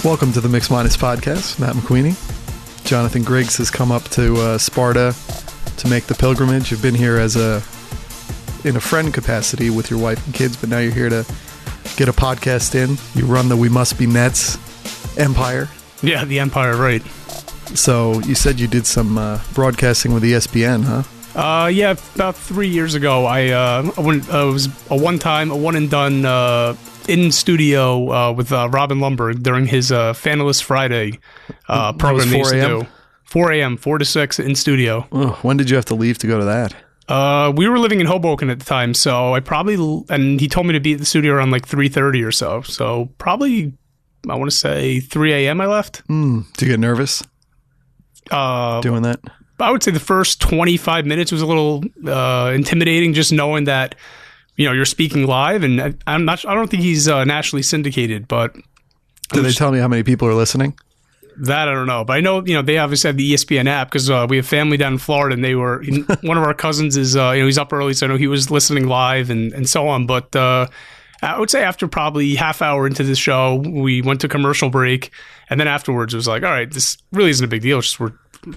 Welcome to the Mix Minus Podcast. Matt McQueenie. Jonathan Griggs has come up to Sparta to make the pilgrimage. You've been here in a friend capacity with your wife and kids, but now you're here to get a podcast in. You run the We Must Be Nets empire. Yeah, the empire, right. So you said you did some broadcasting with ESPN, huh? Yeah, about 3 years ago, I was a one and done in studio with Robin Lundberg during his Fanalist Friday program they used to do. 4 a.m., 4 to 6 in studio. Oh, when did you have to leave to go to that? We were living in Hoboken at the time, so and he told me to be at the studio around like 3:30 or so. So probably, I want to say 3 a.m. I left. Do you get nervous doing that? I would say the first 25 minutes was a little intimidating, just knowing that, you know, you're speaking live, and I don't think he's nationally syndicated, but Did they tell me how many people are listening? That I don't know, but I know, you know, they obviously have the ESPN app because we have family down in Florida, and they were one of our cousins is he's up early, so I know he was listening live and so on. But I would say after probably half hour into the show, we went to commercial break, and then afterwards it was like, all right, this really isn't a big deal. It's just we're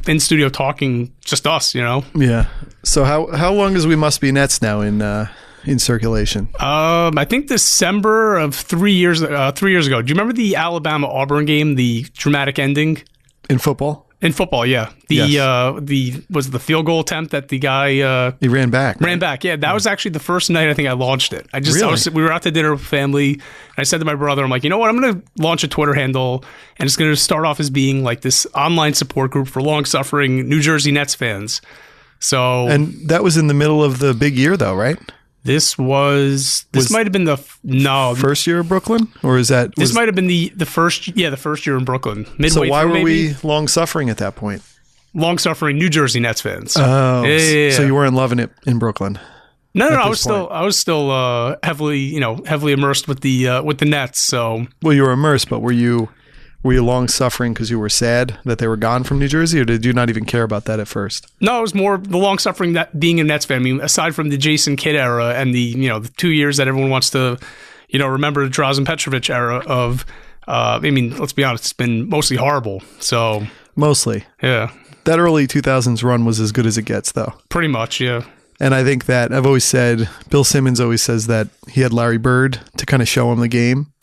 in studio talking, just us, you know. Yeah. So how long is We Must Be Nets now in circulation? I think December of 3 years ago. Do you remember the Alabama-Auburn game, the dramatic ending? In football? In football, yeah. Was the field goal attempt that the guy he ran back. Ran back, yeah. That was actually the first night I think I launched it. We were out to dinner with family, and I said to my brother, I'm like, you know what? I'm going to launch a Twitter handle, and it's going to start off as being like this online support group for long-suffering New Jersey Nets fans. So, and that was in the middle of the big year, though, right? This might have been the first year of Brooklyn, or is that this might have been the first year in Brooklyn. Midway so why through, were we long suffering at that point? Long suffering New Jersey Nets fans. Oh, yeah. So you weren't loving it in Brooklyn? No, I was still heavily immersed with the Nets. So well, you were immersed, but were you long suffering because you were sad that they were gone from New Jersey, or did you not even care about that at first? No, it was more the long suffering that being a Nets fan. I mean, aside from the Jason Kidd era and the 2 years that everyone wants to, remember the Drazen Petrovic era of, let's be honest, it's been mostly horrible. So mostly, yeah. That early 2000s run was as good as it gets, though. Pretty much, yeah. And I think that I've always said, Bill Simmons always says that he had Larry Bird to kind of show him the game.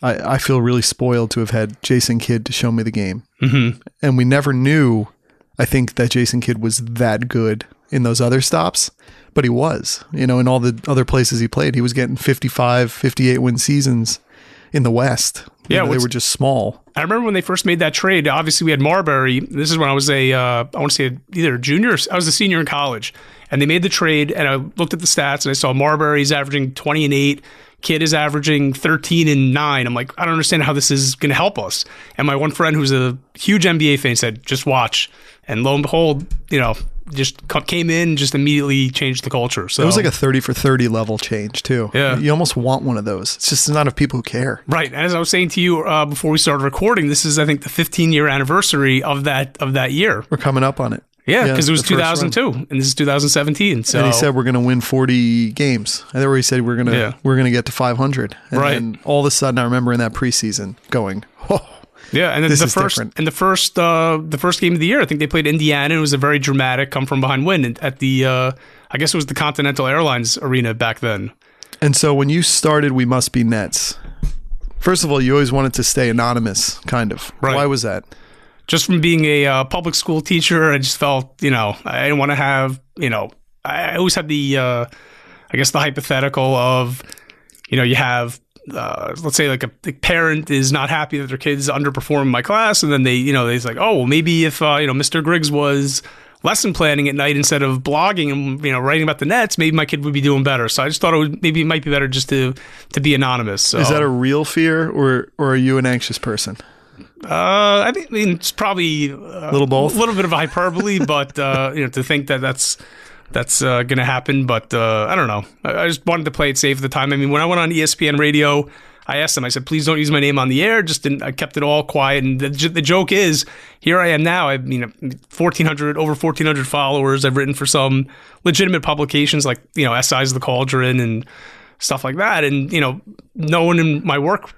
I feel really spoiled to have had Jason Kidd to show me the game. Mm-hmm. And we never knew, I think, that Jason Kidd was that good in those other stops. But he was. In all the other places he played, he was getting 55, 58 win seasons in the West. Yeah, they were just small. I remember when they first made that trade, obviously we had Marbury. This is when I was I want to say either a junior, I was a senior in college. And they made the trade, and I looked at the stats, and I saw Marbury's averaging 20 and 8. Kidd is averaging 13 and 9. I'm like, I don't understand how this is going to help us. And my one friend who's a huge NBA fan said, just watch. And lo and behold, just came in, just immediately changed the culture. So it was like a 30 for 30 level change too. Yeah. You almost want one of those. It's just not enough people who care. Right. And as I was saying to you before we started recording, this is, I think, the 15-year anniversary of that year. We're coming up on it. Yeah, because it was 2002, and this is 2017. So, and he said we're going to win 40 games. I think he said we're going to get to 500. And then all of a sudden, I remember in that preseason going, oh, yeah. And then the first game of the year, I think they played Indiana. It was a very dramatic come from behind win at the I guess it was the Continental Airlines Arena back then. And so when you started, We Must Be Nets. First of all, you always wanted to stay anonymous, kind of. Right. Why was that? Just from being a public school teacher, I just felt, I didn't want to have, I always had the, I guess the hypothetical of, you have, let's say like a parent is not happy that their kids underperform in my class. And then they're like, oh, well, maybe if, Mr. Griggs was lesson planning at night instead of blogging and, writing about the Nets, maybe my kid would be doing better. So I just thought it might be better just to be anonymous. So. Is that a real fear or are you an anxious person? I mean, it's probably a little both, a little bit of a hyperbole, but to think that's going to happen. But I don't know. I just wanted to play it safe at the time. I mean, when I went on ESPN radio, I asked them. I said, "Please don't use my name on the air." I kept it all quiet. And the joke is, here I am now. I've over 1,400 followers. I've written for some legitimate publications like SI's The Cauldron and stuff like that. And no one in my work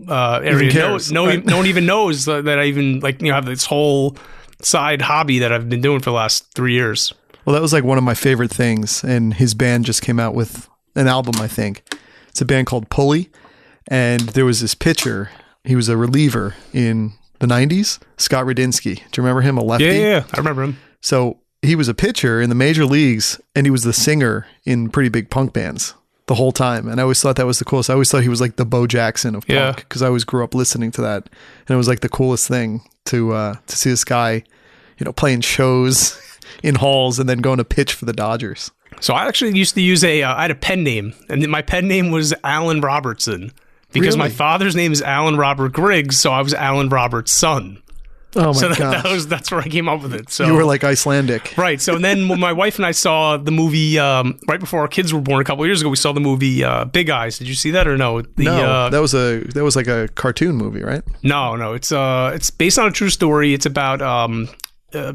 area. cares, right? No one even knows that I even have this whole side hobby that I've been doing for the last 3 years. Well, that was like one of my favorite things, and his band just came out with an album, I think. It's a band called Pulley, and there was this pitcher. He was a reliever in the 90s, Scott Radinsky. Do you remember him, a lefty? Yeah, I remember him. So he was a pitcher in the major leagues, and he was the singer in pretty big punk bands the whole time. And I always thought that was the coolest. I always thought he was like the Bo Jackson of punk, because I always grew up listening to that. And it was like the coolest thing to see this guy, playing shows in halls and then going to pitch for the Dodgers. So I actually used to use I had a pen name, and my pen name was Alan Robertson, because my father's name is Alan Robert Griggs, so I was Alan Robert's son. Oh my gosh. That's where I came up with it. So you were like Icelandic. Right. So then when my wife and I saw the movie right before our kids were born a couple of years ago, we saw the movie Big Eyes. Did you see that or no? No, that was like a cartoon movie, right? No. It's based on a true story. It's about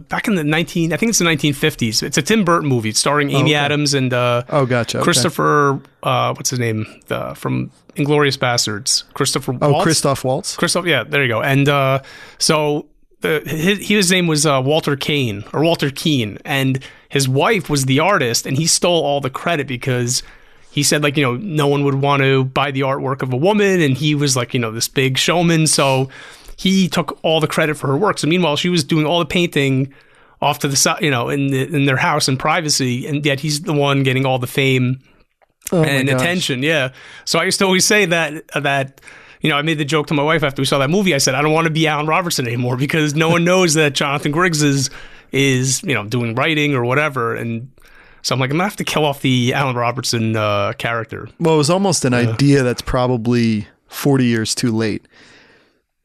back in the I think it's the 1950s. It's a Tim Burton movie. It's starring Amy Adams and gotcha. Christopher what's his name from Inglourious Bastards? Christopher Waltz? Christoph Waltz. Yeah, there you go. And so his name was Walter Kane, and his wife was the artist, and he stole all the credit because he said no one would want to buy the artwork of a woman, and he was this big showman, so he took all the credit for her work. So meanwhile, she was doing all the painting off to the side, in their house in privacy, and yet he's the one getting all the fame and attention. Yeah. So I used to always say that I made the joke to my wife after we saw that movie. I said, I don't want to be Alan Robertson anymore because no one knows that Jonathan Griggs is doing writing or whatever. And so I'm like, I'm going to have to kill off the Alan Robertson character. Well, it was almost an idea that's probably 40 years too late.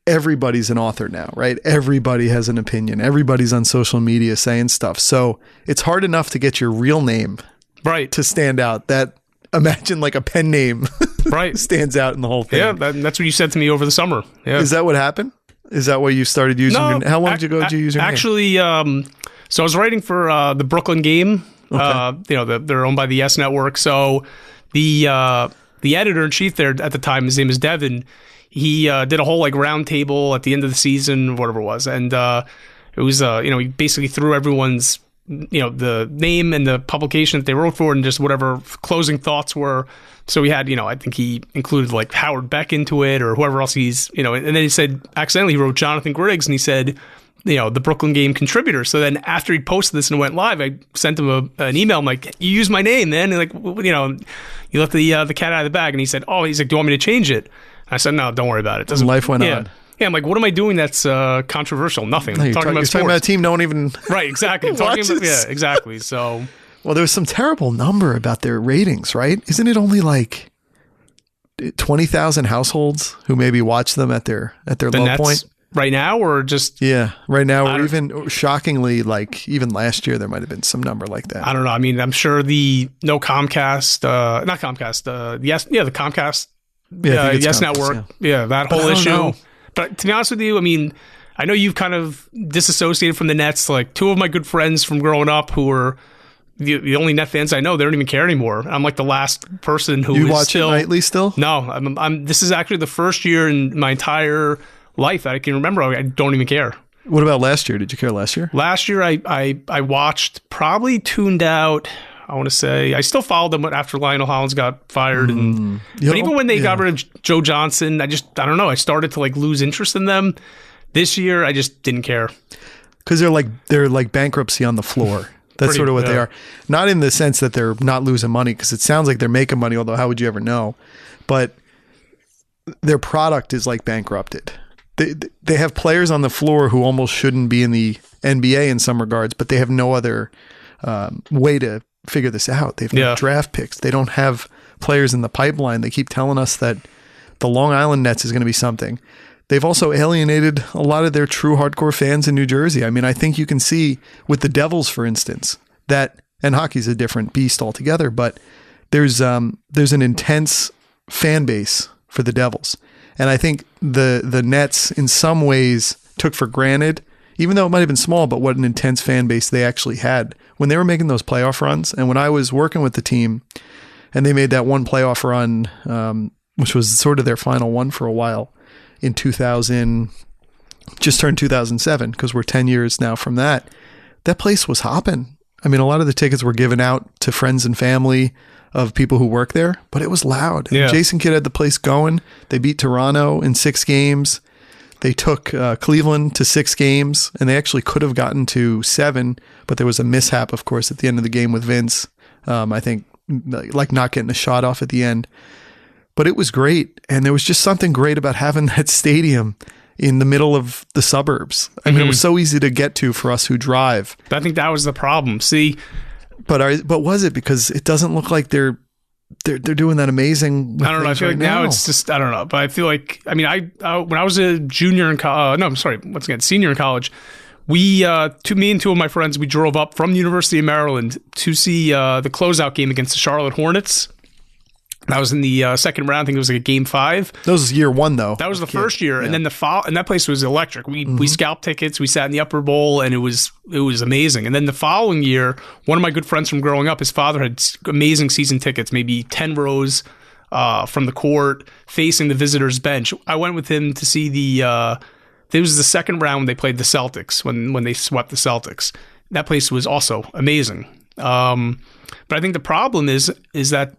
Everybody's an author now, right? Everybody has an opinion. Everybody's on social media saying stuff. So it's hard enough to get your real name to stand out. That imagine like a pen name stands out in the whole thing. Yeah, that's what you said to me over the summer. Yeah. Is that what happened? Is that why you started using your name? How long did you use your name? Actually, so I was writing for the Brooklyn Game. Okay. They're owned by the Yes Network. So the editor-in-chief there at the time, his name is Devin, he did a whole round table at the end of the season, whatever it was. And it was, he basically threw everyone's the name and the publication that they wrote for and just whatever closing thoughts were. So we had, I think he included Howard Beck into it or whoever else and then he said, accidentally he wrote Jonathan Griggs and he said, the Brooklyn Game contributor. So then after he posted this and went live, I sent him an email. I'm like, you used my name, man. And you let the cat out of the bag. And he said, he's like, do you want me to change it? I said, no, don't worry about it. Life went on. Yeah, I'm like, what am I doing that's controversial? Nothing. No, you're talking about a team no one even... Right, exactly. Yeah, exactly. So... Well, there was some terrible number about their ratings, right? Isn't it only 20,000 households who maybe watch them at their low Nets point? Right now, or just... Yeah, right now, or even shockingly, even last year, there might have been some number like that. I don't know. I mean, I'm sure the Comcast, not Comcast, the Comcast, Yes Network, that whole issue. Know. But to be honest with you, I mean, I know you've kind of disassociated from the Nets. Two of my good friends from growing up who were the only Net fans I know, they don't even care anymore. I'm the last person who you watch it nightly still? No, this is actually the first year in my entire life that I can remember. I don't even care. What about last year? Did you care last year? Last year, I watched, probably tuned out. I want to say I still followed them after Lionel Hollins got fired, but even when they got rid of Joe Johnson, I don't know. I started to lose interest in them. This year, I just didn't care because they're like bankruptcy on the floor. That's sort of what they are. Not in the sense that they're not losing money, because it sounds like they're making money. Although how would you ever know? But their product is bankrupted. They have players on the floor who almost shouldn't be in the NBA in some regards, but they have no other way to figure this out. They've no draft picks. They don't have players in the pipeline. They keep telling us that the Long Island Nets is going to be something. They've also alienated a lot of their true hardcore fans in New Jersey. I mean, I think you can see with the Devils, for instance, and hockey's a different beast altogether, but there's an intense fan base for the Devils. And I think the Nets in some ways took for granted, even though it might have been small, but what an intense fan base they actually had when they were making those playoff runs. And when I was working with the team and they made that one playoff run, which was sort of their final one for a while, in 2000, just turned 2007, because we're 10 years now from that. That place was hopping. I mean, a lot of the tickets were given out to friends and family of people who work there, but it was loud. Yeah. And Jason Kidd had the place going. They beat Toronto in 6 games. They took Cleveland to 6 games, and they actually could have gotten to 7, but there was a mishap, of course, at the end of the game with Vince. I think, like not getting a shot off at the end. But it was great, and there was just something great about having that stadium in the middle of the suburbs. I mean, it was so easy to get to for us who drive. I think that was the problem. See, but was it because it doesn't look like they're doing that amazing? I don't know. I feel like now it's just, I don't know. But I feel like, I mean, I when I was a junior in college, no, I'm sorry, once again, senior in college, me and 2 of my friends, we drove up from the University of Maryland to see the closeout game against the Charlotte Hornets. That was in the second round. I think it was like a game 5. That was year 1, though. That was the first year, and then and that place was electric. We scalped tickets. We sat in the upper bowl, and it was amazing. And then the following year, one of my good friends from growing up, his father had amazing season tickets, maybe 10 rows from the court, facing the visitors' bench. I went with him to see it was the second round when they played the Celtics, when they swept the Celtics. That place was also amazing. But I think the problem is that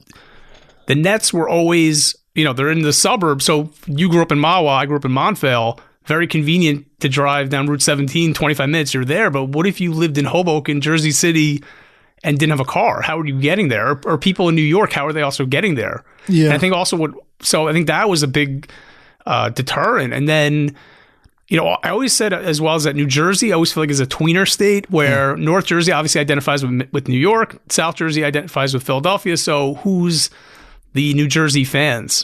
the Nets were always, they're in the suburbs. So you grew up in Mahwah, I grew up in Montvale. Very convenient to drive down Route 17, 25 minutes, you're there. But what if you lived in Hoboken, Jersey City, and didn't have a car? How are you getting there? Or people in New York, how are they also getting there? Yeah. And I think also I think that was a big deterrent. And then, I always said, as well as that New Jersey, I always feel like is a tweener state where North Jersey obviously identifies with New York, South Jersey identifies with Philadelphia. So who's the New Jersey fans?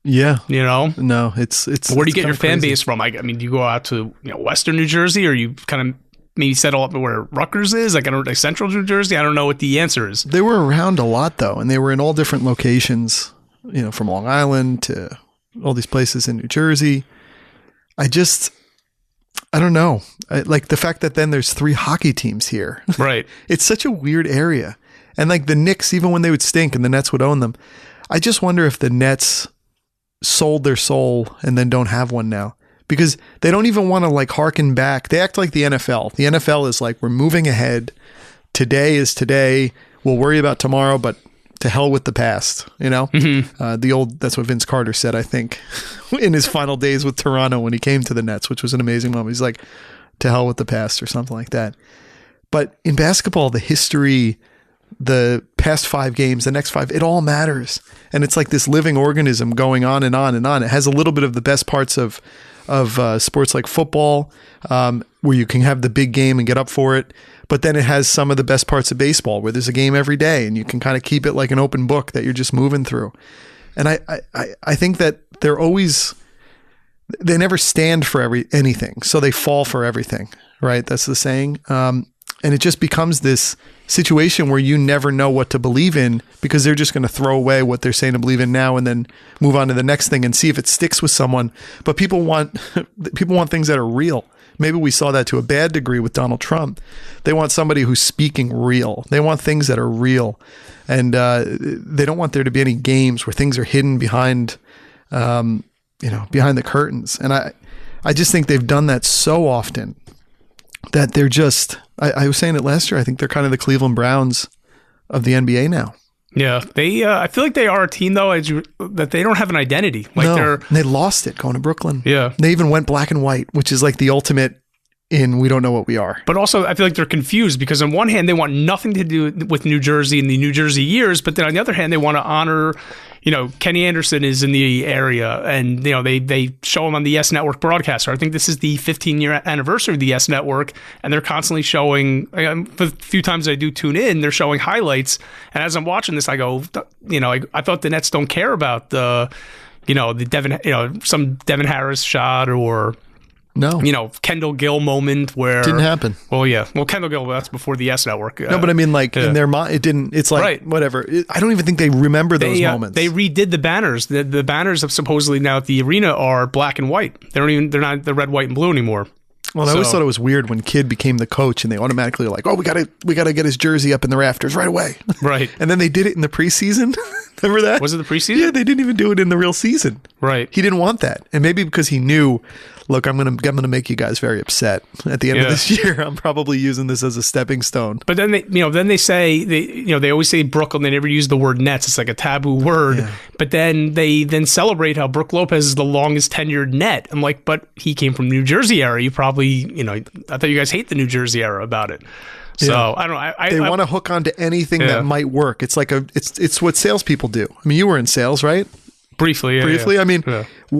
Yeah. No, it's where do you get your fan base from? I mean, do you go out to Western New Jersey, or you kind of maybe settle up where Rutgers is? Like, I don't know, Central New Jersey? I don't know what the answer is. They were around a lot, though, and they were in all different locations, from Long Island to all these places in New Jersey. I don't know. Like the fact that then there's 3 hockey teams here. Right. It's such a weird area. And like the Knicks, even when they would stink and the Nets would own them, I just wonder if the Nets sold their soul and then don't have one now, because they don't even want to like harken back. They act like the NFL. The NFL is like, we're moving ahead. Today is today. We'll worry about tomorrow, but to hell with the past, that's what Vince Carter said, I think, in his final days with Toronto when he came to the Nets, which was an amazing moment. He's like, to hell with the past or something like that. But in basketball, the history, the past 5 games, the next 5, it all matters. And it's like this living organism going on and on and on. It has a little bit of the best parts of sports like football, where you can have the big game and get up for it. But then it has some of the best parts of baseball where there's a game every day and you can kind of keep it like an open book that you're just moving through. And I think that they never stand for anything. So they fall for everything, right? That's the saying. And it just becomes this situation where you never know what to believe in, because they're just going to throw away what they're saying to believe in now and then move on to the next thing and see if it sticks with someone. But people want things that are real. Maybe we saw that to a bad degree with Donald Trump. They want somebody who's speaking real. They want things that are real. And they don't want there to be any games where things are hidden behind the curtains. And I just think they've done that so often that they're just, I was saying it last year, I think they're kind of the Cleveland Browns of the NBA now. Yeah, they. I feel like they are a team, though, that they don't have an identity. They lost it going to Brooklyn. Yeah. They even went black and white, which is like the ultimate in we don't know what we are. But also, I feel like they're confused, because on one hand, they want nothing to do with New Jersey and the New Jersey years, but then on the other hand, they want to honor, Kenny Anderson is in the area, and they show him on the Yes Network broadcaster. I think this is the 15-year anniversary of the Yes Network, and they're constantly showing. For the few times I do tune in, they're showing highlights, and as I'm watching this, I go, I thought the Nets don't care about the Devin, some Devin Harris shot or. No. Kendall Gill moment where... Didn't happen. Well, yeah. Well, Kendall Gill, that's before the Yes Network. No, but I mean, in their mind, it didn't... It's like, right. Whatever. I don't even think they remember those moments. They redid the banners. The banners of supposedly now at the arena are black and white. They're not the red, white, and blue anymore. Well, I always thought it was weird when Kidd became the coach and they automatically were like, oh, we gotta get his jersey up in the rafters right away. Right. And then they did it in the preseason. Remember that? Was it the preseason? Yeah, they didn't even do it in the real season. Right. He didn't want that. And maybe because he knew, look, I'm gonna make you guys very upset at the end of this year. I'm probably using this as a stepping stone. But then they say they always say Brooklyn. They never use the word Nets. It's like a taboo word. Yeah. But then they celebrate how Brook Lopez is the longest tenured Net. I'm like, but he came from the New Jersey era. You probably, I thought you guys hate the New Jersey era about it. So I don't know. They want to hook onto anything that might work. It's like it's what salespeople do. I mean, you were in sales, right? Briefly. I mean,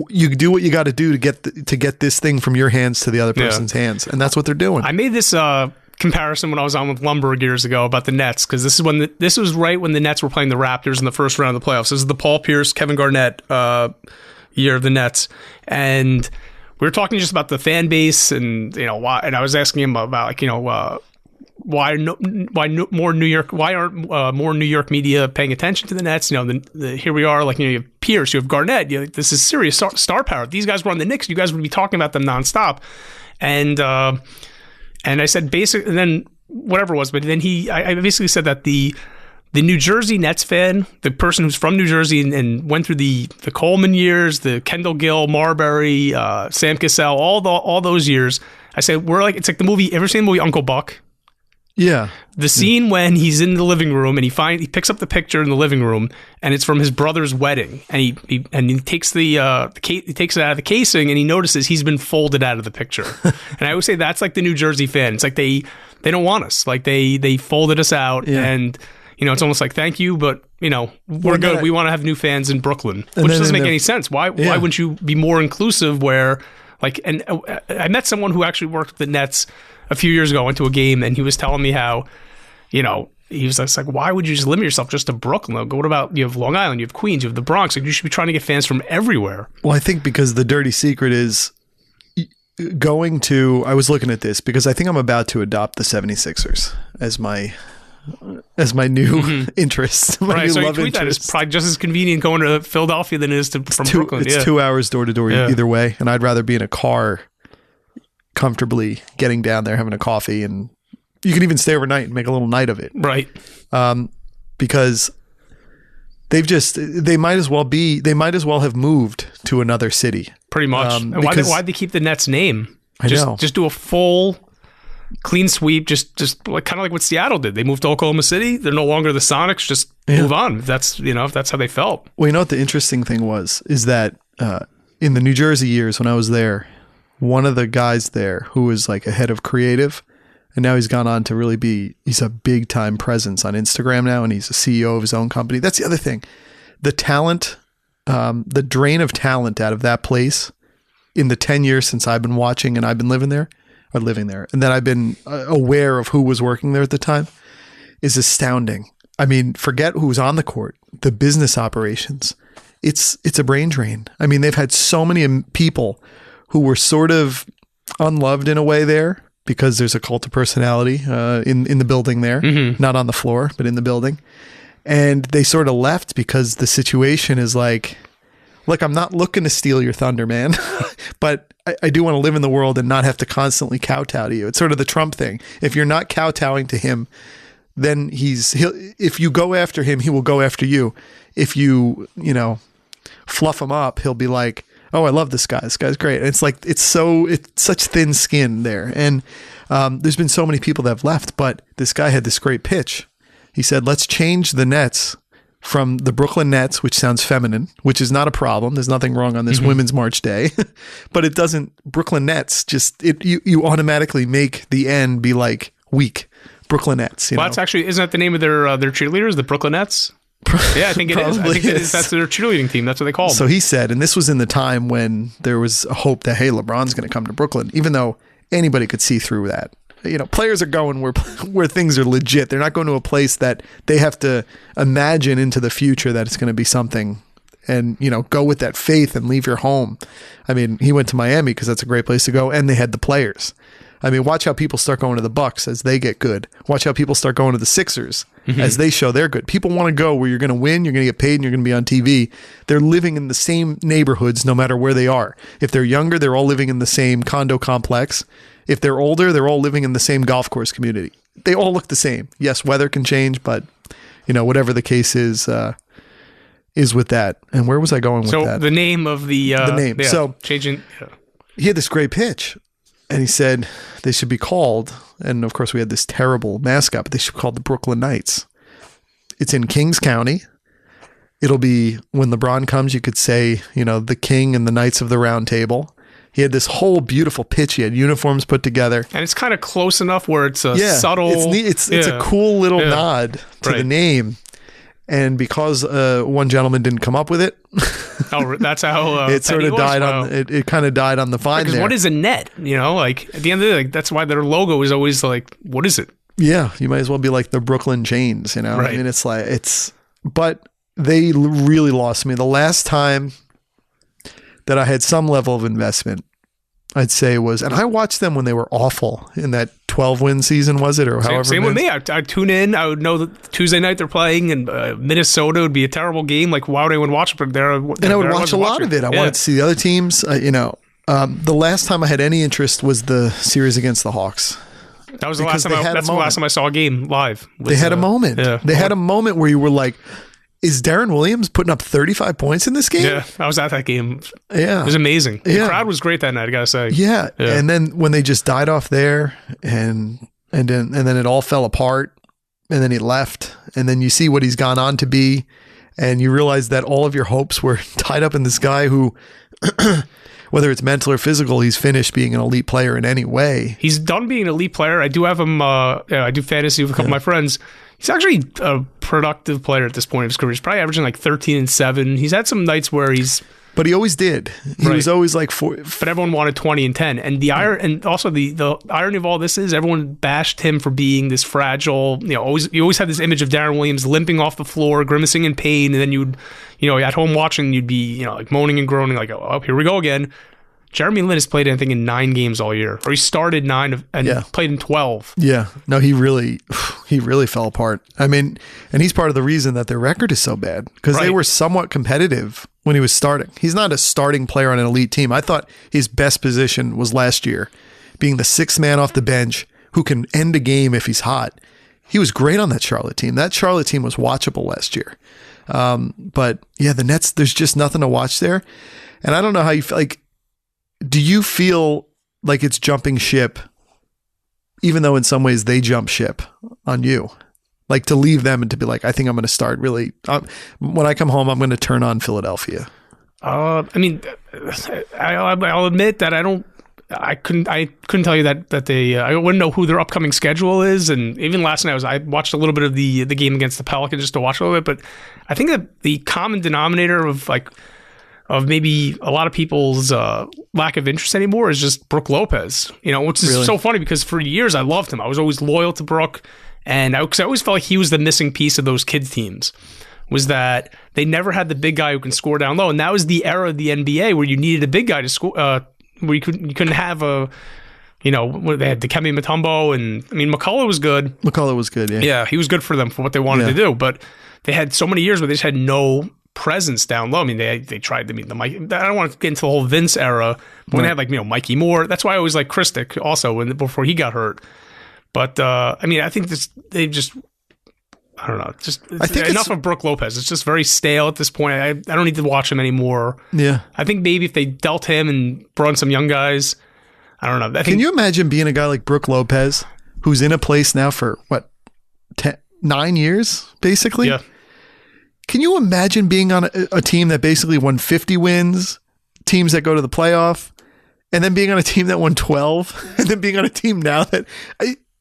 you do what you got to do to get this thing from your hands to the other person's hands, and that's what they're doing. I made this comparison when I was on with Lumberg years ago about the Nets, because this was right when the Nets were playing the Raptors in the first round of the playoffs. This is the Paul Pierce, Kevin Garnett year of the Nets, and we were talking just about the fan base and why. And I was asking him about why aren't more New York media paying attention to the Nets? Here we are, you have Pierce, you have Garnett. This is serious star power. These guys were on the Knicks. You guys would be talking about them nonstop. And I said basically, and then whatever it was, but then I basically said that the New Jersey Nets fan, the person who's from New Jersey and went through the Coleman years, the Kendall Gill, Marbury, Sam Cassell, all those years. I said it's like the movie. Ever seen the movie Uncle Buck? Yeah. The scene when he's in the living room and he picks up the picture in the living room and it's from his brother's wedding, and he takes he takes it out of the casing and he notices he's been folded out of the picture. And I always say that's like the New Jersey fan. It's like they don't want us. Like they folded us out, and it's almost like thank you, but we're good. We want to have new fans in Brooklyn, which doesn't make any sense. Why wouldn't you be more inclusive? Where and I met someone who actually worked with the Nets a few years ago. I went to a game and he was telling me how, he was just like, why would you just limit yourself just to Brooklyn? Like, what about, you have Long Island, you have Queens, you have the Bronx. Like, you should be trying to get fans from everywhere. Well, I think because the dirty secret is I was looking at this because I think I'm about to adopt the 76ers as my new interest. My new so love you tweet interest. that. It's probably just as convenient going to Philadelphia than it is from Brooklyn. It's 2 hours door to door either way. And I'd rather be in a car comfortably getting down there, having a coffee, and you can even stay overnight and make a little night of it. Right. Because they might as well have moved to another city. Pretty much. And why'd they keep the Nets name? I know. Just do a full clean sweep, just like kind of like what Seattle did. They moved to Oklahoma City. They're no longer the Sonics. Just move on. If that's how they felt. Well, what the interesting thing is that in the New Jersey years when I was there, one of the guys there who was like a head of creative, and now he's gone on to he's a big time presence on Instagram now, and he's a CEO of his own company. That's the other thing. The talent, the drain of talent out of that place in the 10 years since I've been watching and I've been living there, and then I've been aware of who was working there at the time, is astounding. I mean, forget who was on the court, the business operations. It's a brain drain. I mean, they've had so many people who were sort of unloved in a way there because there's a cult of personality in the building there, not on the floor, but in the building. And they sort of left because the situation is like, look, I'm not looking to steal your thunder, man, but I do want to live in the world and not have to constantly kowtow to you. It's sort of the Trump thing. If you're not kowtowing to him, then if you go after him, he will go after you. If you fluff him up, he'll be like, oh, I love this guy. This guy's great. And it's like, it's such thin skin there. And there's been so many people that have left, but this guy had this great pitch. He said, let's change the Nets from the Brooklyn Nets, which sounds feminine, which is not a problem. There's nothing wrong on this Women's March Day, but it doesn't, Brooklyn Nets, you automatically make the N be like weak. Brooklyn Nets. That's actually, isn't that the name of their cheerleaders, the Brooklyn Nets? Yeah, I think it is. I think it is. That's their cheerleading team. That's what they call them. So he said, and this was in the time when there was a hope that, hey, LeBron's going to come to Brooklyn, even though anybody could see through that. Players are going where things are legit. They're not going to a place that they have to imagine into the future that it's going to be something, and go with that faith and leave your home. I mean, he went to Miami because that's a great place to go, and they had the players. I mean, watch how people start going to the Bucks as they get good. Watch how people start going to the Sixers as they show they're good. People want to go where you're going to win, you're going to get paid, and you're going to be on TV. They're living in the same neighborhoods no matter where they are. If they're younger, they're all living in the same condo complex. if they're older, they're all living in the same golf course community. They all look the same. Yes, weather can change, but whatever the case is with that. And where was I going with that? So the name of the name. Yeah, so changing. He had this great pitch, and he said they should be called. And of course, we had this terrible mascot, but they should be called the Brooklyn Knights. It's in Kings County. It'll be when LeBron comes, you could say, the King and the Knights of the Round Table. He had this whole beautiful pitch. He had uniforms put together. And it's kind of close enough where it's a subtle. It's neat. It's a cool little nod to the name. And because one gentleman didn't come up with it. That's how it sort of died on it kind of died on the vine there. What is a net? Like at the end of the day, that's why their logo is always like, what is it? Yeah, you might as well be like the Brooklyn Chains, Right. I mean, but they really lost me. The last time that I had some level of investment, I'd say and I watched them when they were awful in that 12-win season, was it? Or however. Same with me. I'd tune in. I would know that Tuesday night they're playing, and Minnesota would be a terrible game. Like, why would anyone watch it? But I would watch a lot of it. I wanted to see the other teams. The last time I had any interest was the series against the Hawks. That was the last time. That's the last time I saw a game live. They had a moment. Yeah. They had a moment where you were like, is Darren Williams putting up 35 points in this game? Yeah, I was at that game. Yeah. It was amazing. The crowd was great that night, I gotta say. Yeah. And then when they just died off there and then it all fell apart, and then he left, and then you see what he's gone on to be, and you realize that all of your hopes were tied up in this guy who whether it's mental or physical, he's finished being an elite player in any way. He's done being an elite player. I do have him I do fantasy with a couple of my friends. He's actually a productive player at this point of his career. He's probably averaging like 13 and 7. He's had some nights where but he always did. He was always like 4. But everyone wanted 20 and 10. And and also the irony of all this is everyone bashed him for being this fragile. You always had this image of Darren Williams limping off the floor, grimacing in pain, and then you'd at home watching, you'd be like moaning and groaning like, oh, here we go again. Jeremy Lin has played, I think, in 9 games all year, or he started 9 and played in 12. Yeah, no, he really fell apart. I mean, and he's part of the reason that their record is so bad, because they were somewhat competitive when he was starting. He's not a starting player on an elite team. I thought his best position was last year, being the 6th man off the bench who can end a game if he's hot. He was great on that Charlotte team. That Charlotte team was watchable last year. But yeah, the Nets, there's just nothing to watch there. And I don't know how you feel like. Do you feel like it's jumping ship, even though in some ways they jump ship on you? Like to leave them and to be like, I think I'm going to start really, when I come home, I'm going to turn on Philadelphia. I mean, I'll admit that I couldn't tell you that they, I wouldn't know who their upcoming schedule is. And even last night I watched a little bit of the game against the Pelicans just to watch a little bit. But I think that the common denominator of maybe a lot of people's lack of interest anymore is just Brook Lopez, which is so funny because for years I loved him. I was always loyal to Brook, and I always felt like he was the missing piece of those kids teams, was that they never had the big guy who can score down low. And that was the era of the NBA where you needed a big guy to score, where you couldn't have they had Dikembe Mutombo, and I mean, McCullough was good. McCullough was good, yeah. Yeah, he was good for them for what they wanted to do, but they had so many years where they just had no presence down low. I mean, they tried to meet the Mike. I don't want to get into the whole Vince era, but when they had Mikey Moore. That's why I always like Christic also before he got hurt. But I mean, I think I don't know. I think enough of Brook Lopez. It's just very stale at this point. I don't need to watch him anymore. Yeah, I think maybe if they dealt him and brought in some young guys, I don't know. Can you imagine being a guy like Brook Lopez, who's in a place now for 9 years, basically? Yeah. Can you imagine being on a team that basically won 50 wins, teams that go to the playoff, and then being on a team that won 12, and then being on a team now that,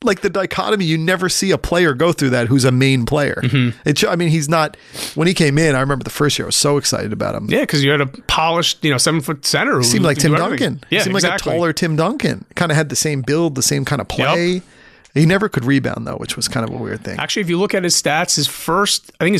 like the dichotomy, you never see a player go through that who's a main player. Mm-hmm. I mean, he's not, when he came in, I remember the first year, I was so excited about him. Yeah, because you had a polished, 7-foot center. He seemed like Tim Duncan. Yeah, he seemed like a taller Tim Duncan. Kind of had the same build, the same kind of play. Yep. He never could rebound, though, which was kind of a weird thing. Actually, if you look at his stats, his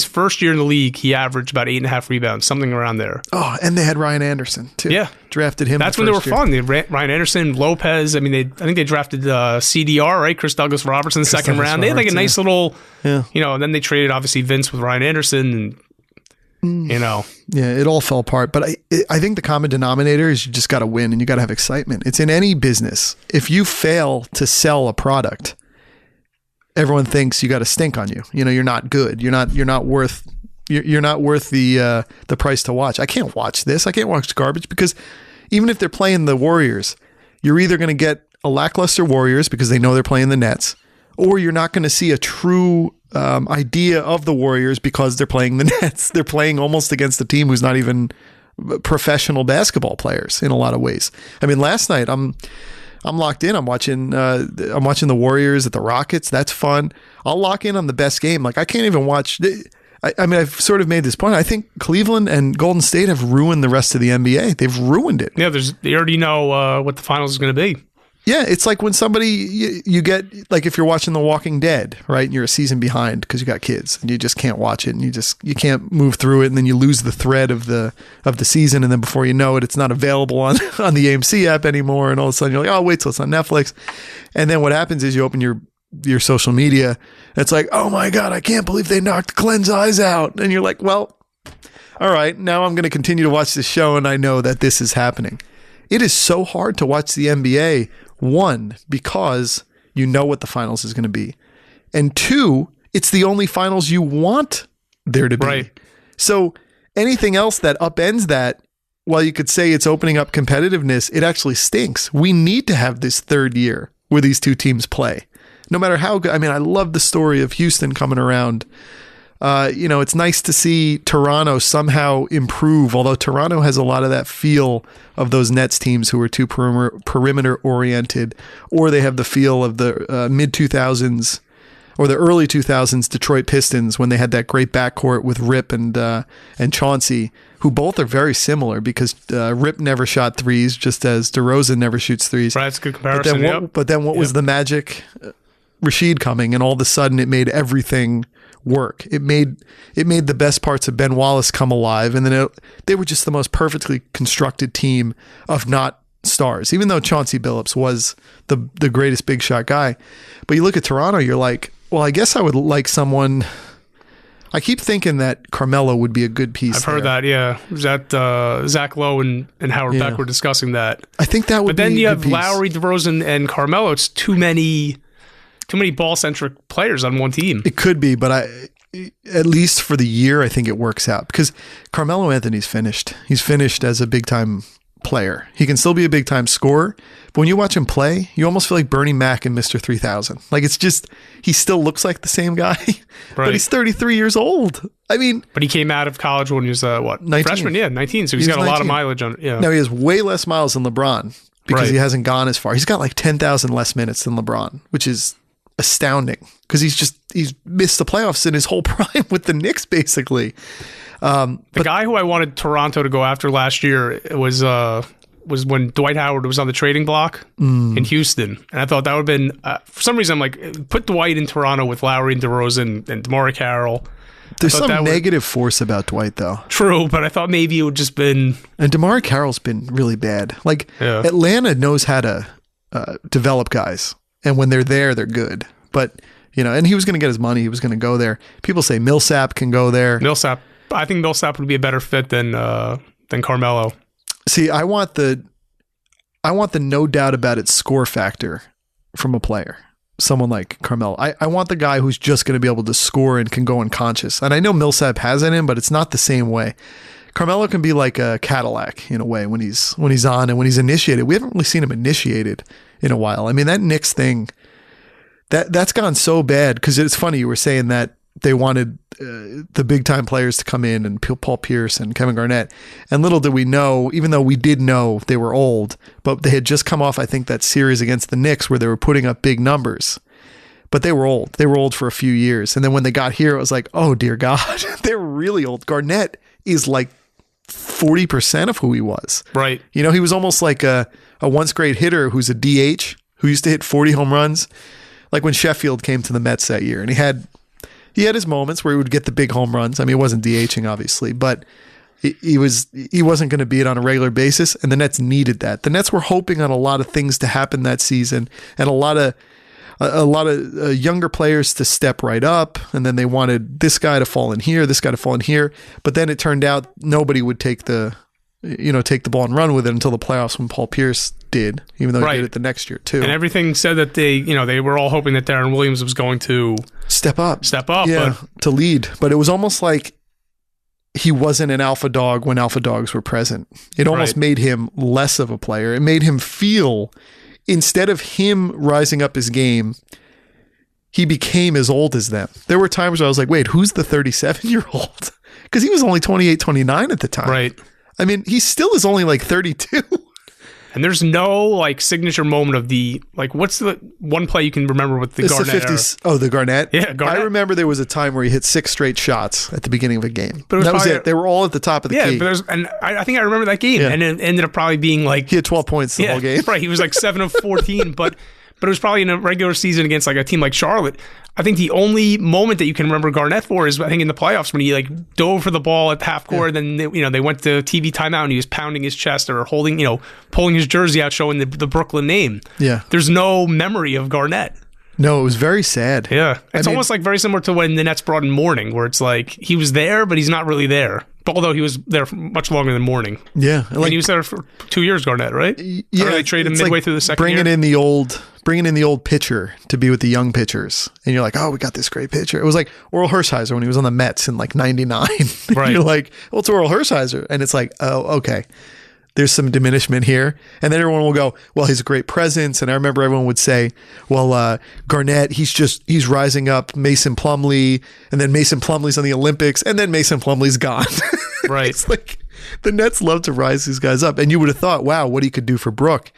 first year in the league, he averaged about 8.5 rebounds, something around there. Oh, and they had Ryan Anderson, too. Yeah. Drafted him. That's when they were fun. They had Ryan Anderson, Lopez. I mean, I think they drafted CDR, right? Chris Douglas Robertson in the second round. They had like a nice little, and then they traded, obviously, Vince with Ryan Anderson. And You know? Yeah, it all fell apart. But I think the common denominator is you just got to win and you got to have excitement. It's in any business. If you fail to sell a product, everyone thinks you got to stink on you. You know, you're not good. You're not worth the price to watch. I can't watch this. I can't watch garbage because even if they're playing the Warriors, you're either going to get a lackluster Warriors because they know they're playing the Nets, or you're not going to see a true idea of the Warriors because they're playing the Nets. They're playing almost against a team who's not even professional basketball players in a lot of ways. I mean, last night I'm locked in. I'm watching the Warriors at the Rockets. That's fun. I'll lock in on the best game. Like I can't even watch. I mean, I've sort of made this point. I think Cleveland and Golden State have ruined the rest of the NBA. They've ruined it. Yeah, they already know what the finals is going to be. Yeah, it's like when somebody you get, like if you're watching The Walking Dead, right? And you're a season behind because you got kids and you just can't watch it and you can't move through it, and then you lose the thread of the season, and then before you know it, it's not available on the AMC app anymore, and all of a sudden you're like, oh, wait till it's on Netflix, and then what happens is you open your social media, and it's like, oh my God, I can't believe they knocked Glenn's eyes out, and you're like, well, all right, now I'm going to continue to watch this show, and I know that this is happening. It is so hard to watch the NBA. One, because you know what the finals is going to be. And two, it's the only finals you want there to be. Right. So anything else that upends that, while you could say it's opening up competitiveness, it actually stinks. We need to have this third year where these two teams play. No matter how good. I mean, I love the story of Houston coming around. It's nice to see Toronto somehow improve, although Toronto has a lot of that feel of those Nets teams who are too perimeter oriented, or they have the feel of the mid 2000s or the early 2000s Detroit Pistons when they had that great backcourt with Rip and Chauncey, who both are very similar because Rip never shot threes, just as DeRozan never shoots threes. Right, that's a good comparison. But then what was the magic? Rashid coming, and all of a sudden it made everything work. It made the best parts of Ben Wallace come alive, and then they were just the most perfectly constructed team of not stars, even though Chauncey Billups was the greatest big shot guy. But you look at Toronto, you're like, well, I guess I would like someone. I keep thinking that Carmelo would be a good piece. I've heard that, yeah. That Zach Lowe and Howard Beck were discussing that. I think that would be a good piece. But then you have Lowry, DeRozan, and Carmelo. It's too many ball-centric players on one team. It could be, but at least for the year, I think it works out because Carmelo Anthony's finished. He's finished as a big-time player. He can still be a big-time scorer, but when you watch him play, you almost feel like Bernie Mac and Mr. 3000. Like it's just, he still looks like the same guy, but he's 33 years old. I mean, but he came out of college when he was 19. Freshman, 19. So he's got a lot of mileage on. Yeah. Now he has way less miles than LeBron because he hasn't gone as far. He's got like 10,000 less minutes than LeBron, which is astounding because he's missed the playoffs in his whole prime with the Knicks basically. The guy who I wanted Toronto to go after last year was when Dwight Howard was on the trading block in Houston, and I thought that would have been for some reason I'm like, put Dwight in Toronto with Lowry and DeRozan and DeMar Carroll. There's some negative force about Dwight though. True, but I thought maybe it would just been. And DeMar Carroll's been really bad. Like Atlanta knows how to develop guys. And when they're there, they're good. But, and he was going to get his money. He was going to go there. People say Millsap can go there. I think Millsap would be a better fit than Carmelo. See, I want the no doubt about it score factor from a player. Someone like Carmelo. I want the guy who's just going to be able to score and can go unconscious. And I know Millsap has it in him, but it's not the same way. Carmelo can be like a Cadillac in a way when he's on and when he's initiated. We haven't really seen him initiated in a while. I mean, that Knicks thing, that's gone so bad because it's funny. You were saying that they wanted the big time players to come in and Paul Pierce and Kevin Garnett. And little did we know, even though we did know they were old, but they had just come off, I think, that series against the Knicks where they were putting up big numbers. But they were old. They were old for a few years. And then when they got here, it was like, oh, dear God, they're really old. Garnett is like 40% of who he was. Right. He was almost like a once great hitter who's a DH who used to hit 40 home runs. Like when Sheffield came to the Mets that year, and he had his moments where he would get the big home runs. I mean, he wasn't DHing obviously, but he wasn't going to be it on a regular basis, and the Nets needed that. The Nets were hoping on a lot of things to happen that season, and a lot of a lot of younger players to step right up, and then they wanted this guy to fall in here, this guy to fall in here. But then it turned out nobody would take the ball and run with it until the playoffs when Paul Pierce did, even though he did it the next year too. And everything said that they were all hoping that Darren Williams was going to step up, yeah, to lead. But it was almost like he wasn't an alpha dog when alpha dogs were present. It almost made him less of a player. It made him feel, instead of him rising up his game, he became as old as them. There were times where I was like, wait, who's the 37-year-old? Because he was only 28, 29 at the time. Right. I mean, he still is only like 32. And there's no like signature moment of the, like, what's the one play you can remember with the Garnett? The 50s. Oh, the Garnett? Yeah, Garnett. I remember there was a time where he hit 6 straight shots at the beginning of a game. But that was it. They were all at the top of the key. Yeah, but I think I remember that game. Yeah. And it ended up probably being like... He had 12 points the whole game. Right, he was like 7 of 14, but it was probably in a regular season against like a team like Charlotte. I think the only moment that you can remember Garnett for is, I think, in the playoffs when he like dove for the ball at the half court. Then they went to TV timeout and he was pounding his chest or holding, pulling his jersey out, showing the Brooklyn name. Yeah, there's no memory of Garnett. No, it was very sad. Yeah, it's almost like very similar to when the Nets brought in Mourning, where it's like he was there, but he's not really there. Although he was there for much longer than Mourning. Yeah, and he was there for 2 years, Garnett, right? Yeah, they traded him midway through the second year. Bringing in the old pitcher to be with the young pitchers, and you're like, oh, we got this great pitcher. It was like Oral Hershiser when he was on the Mets in like '99. Right? You're like, well, it's Oral Hershiser, and it's like, oh, okay. There's some diminishment here. And then everyone will go, well, he's a great presence. And I remember everyone would say, well, Garnett, he's rising up Mason Plumlee, and then Mason Plumlee's on the Olympics, and then Mason Plumlee's gone. Right. It's like the Nets love to rise these guys up. And you would have thought, wow, what he could do for Brook.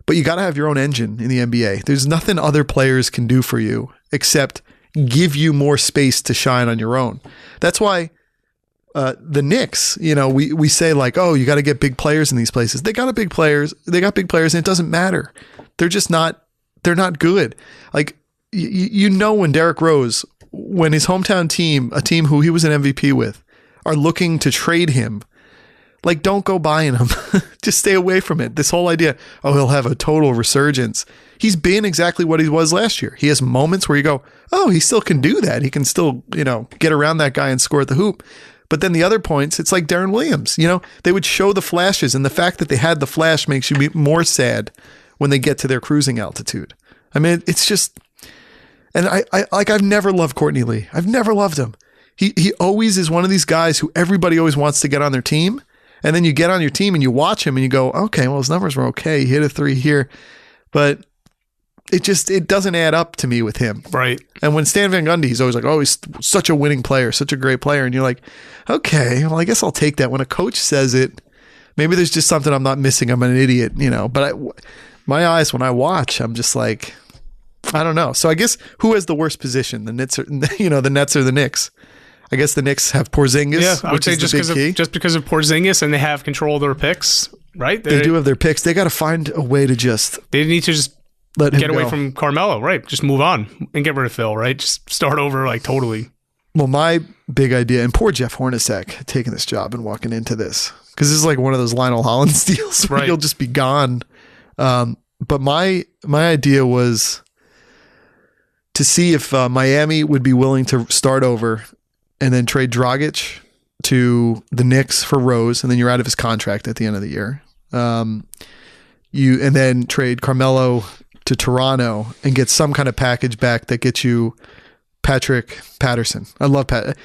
But you got to have your own engine in the NBA. There's nothing other players can do for you except give you more space to shine on your own. That's why the Knicks, we say like, oh, you got to get big players in these places. They got big players, and it doesn't matter. They're not good. Like, when Derrick Rose, when his hometown team, a team who he was an MVP with, are looking to trade him, like, don't go buying him. Just stay away from it. This whole idea, oh, he'll have a total resurgence. He's been exactly what he was last year. He has moments where you go, oh, he still can do that. He can still, get around that guy and score at the hoop. But then the other points, it's like Darren Williams. They would show the flashes, and the fact that they had the flash makes you be more sad when they get to their cruising altitude. I mean, it's just, and I've never loved Courtney Lee. I've never loved him. He always is one of these guys who everybody always wants to get on their team, and then you get on your team and you watch him and you go, okay, well, his numbers were okay. He hit a 3 here, but it doesn't add up to me with him. Right. And when Stan Van Gundy, he's always like, oh, he's such a winning player, such a great player. And you're like, okay, well, I guess I'll take that. When a coach says it, maybe there's just something I'm not missing. I'm an idiot, But my eyes, when I watch, I'm just like, I don't know. So I guess who has the worst position? The Nets or the Knicks? I guess the Knicks have Porzingis, yeah, I would say just because of Porzingis, and they have control of their picks, right? They do have their picks. They got to find a way to They need to just get away from Carmelo, right? Just move on and get rid of Phil, right? Just start over, like, totally. Well, my big idea, and poor Jeff Hornacek taking this job and walking into this, because this is like one of those Lionel Hollins deals where you'll just be gone. But my idea was to see if Miami would be willing to start over and then trade Dragic to the Knicks for Rose, and then you're out of his contract at the end of the year. And then trade Carmelo to Toronto and get some kind of package back that gets you Patrick Patterson. I love Pat.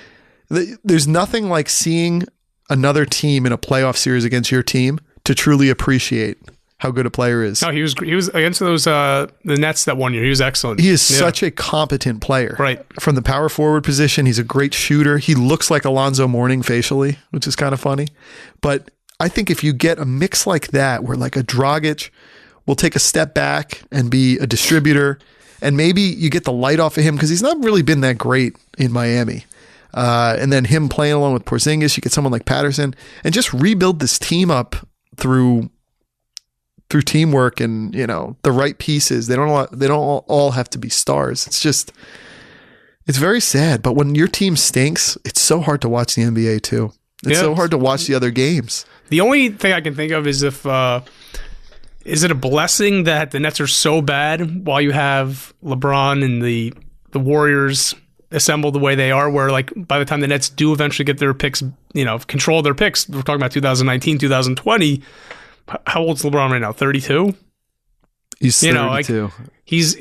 There's nothing like seeing another team in a playoff series against your team to truly appreciate how good a player is. No, he was against those the Nets that 1 year. He was excellent. He is such a competent player. Right. From the power forward position, he's a great shooter. He looks like Alonzo Mourning facially, which is kind of funny. But I think if you get a mix like that, where like a Dragic will take a step back and be a distributor, and maybe you get the light off of him because he's not really been that great in Miami. And then him playing along with Porzingis, you get someone like Patterson, and just rebuild this team up through teamwork and, the right pieces. They don't all have to be stars. It's very sad. But when your team stinks, it's so hard to watch the NBA too. It's so hard to watch the other games. The only thing I can think of is if Is it a blessing that the Nets are so bad while you have LeBron and the Warriors assembled the way they are, where like by the time the Nets do eventually get their picks, control their picks, we're talking about 2019, 2020. How old's LeBron right now? 32? He's 32.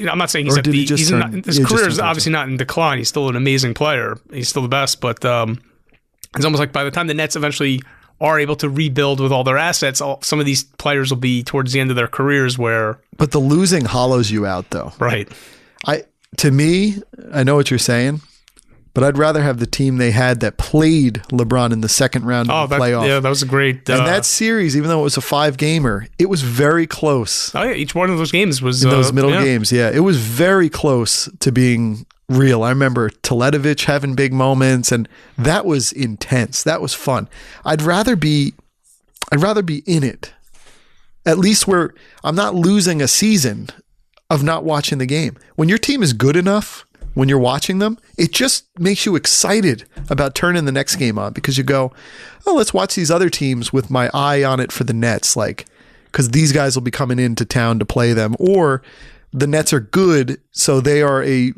I'm not saying his career is obviously not in decline. He's still an amazing player. He's still the best, but it's almost like by the time the Nets eventually are able to rebuild with all their assets, some of these players will be towards the end of their careers where... But the losing hollows you out, though. Right. To me, I know what you're saying, but I'd rather have the team they had that played LeBron in the second round of the playoff. Yeah, that was a great... and that series, even though it was a 5-gamer, it was very close. Oh, yeah, each one of those games was... In those middle games, yeah. It was very close to being real. I remember Teletovic having big moments, and that was intense. That was fun. I'd rather be in it. At least where I'm not losing a season of not watching the game. When your team is good enough, when you're watching them, it just makes you excited about turning the next game on because you go, oh, let's watch these other teams with my eye on it for the Nets, like, because these guys will be coming into town to play them, or the Nets are good, so they're a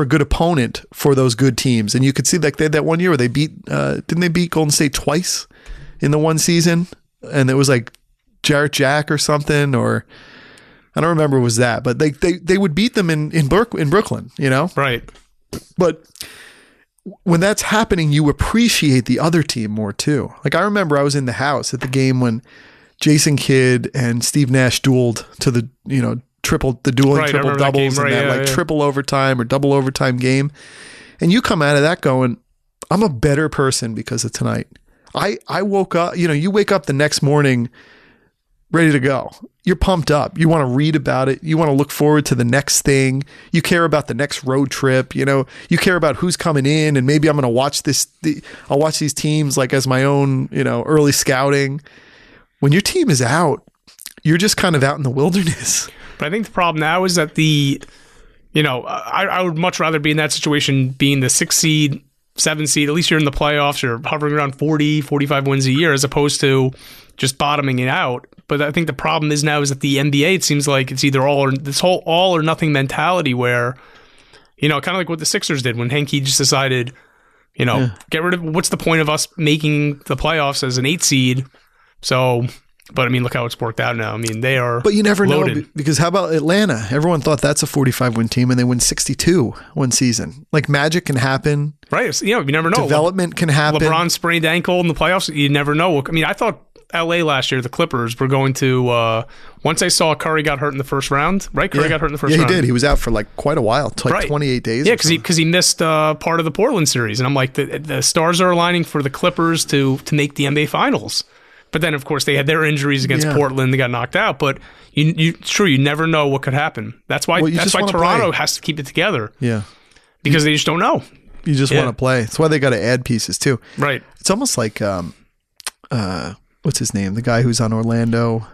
good opponent for those good teams. And you could see like they had that one year where they didn't they beat Golden State twice in the one season? And it was like Jarrett Jack or something, or I don't remember what was that, but they would beat them in Brooklyn, Right. But when that's happening, you appreciate the other team more too. Like I remember I was in the house at the game when Jason Kidd and Steve Nash dueled to the triple doubles in that triple overtime or double overtime game. And you come out of that going, I'm a better person because of tonight. I woke up, you wake up the next morning ready to go. You're pumped up. You want to read about it. You want to look forward to the next thing. You care about the next road trip. You care about who's coming in, and maybe I'm going to watch I'll watch these teams like as my own, early scouting. When your team is out, you're just kind of out in the wilderness. But I think the problem now is that I would much rather be in that situation being the 6 seed, 7 seed. At least you're in the playoffs. You're hovering around 40, 45 wins a year as opposed to just bottoming it out. But I think the problem is now is that the NBA, it seems like it's either all or this whole all or nothing mentality where, kind of like what the Sixers did when Henke just decided, get rid of, what's the point of us making the playoffs as an 8 seed? So, but I mean, look how it's worked out now. I mean, they are But you never loaded. know, because how about Atlanta? Everyone thought that's a 45-win team, and they win 62 one season. Like magic can happen. Right. You never know. Development can happen. LeBron sprained ankle in the playoffs. You never know. I mean, I thought LA last year, the Clippers were going to, once I saw Curry got hurt in the first round, right? Curry got hurt in the first round. Yeah, he did. He was out for like quite a while, like 28 days. Yeah, because he missed part of the Portland series. And I'm like, the stars are aligning for the Clippers to make the NBA Finals. But then, of course, they had their injuries against Portland. They got knocked out. But it's true, you never know what could happen. That's why Toronto has to keep it together. Yeah. Because they just don't know. You just want to play. That's why they got to add pieces, too. Right. It's almost like... what's his name? The guy who's on Orlando,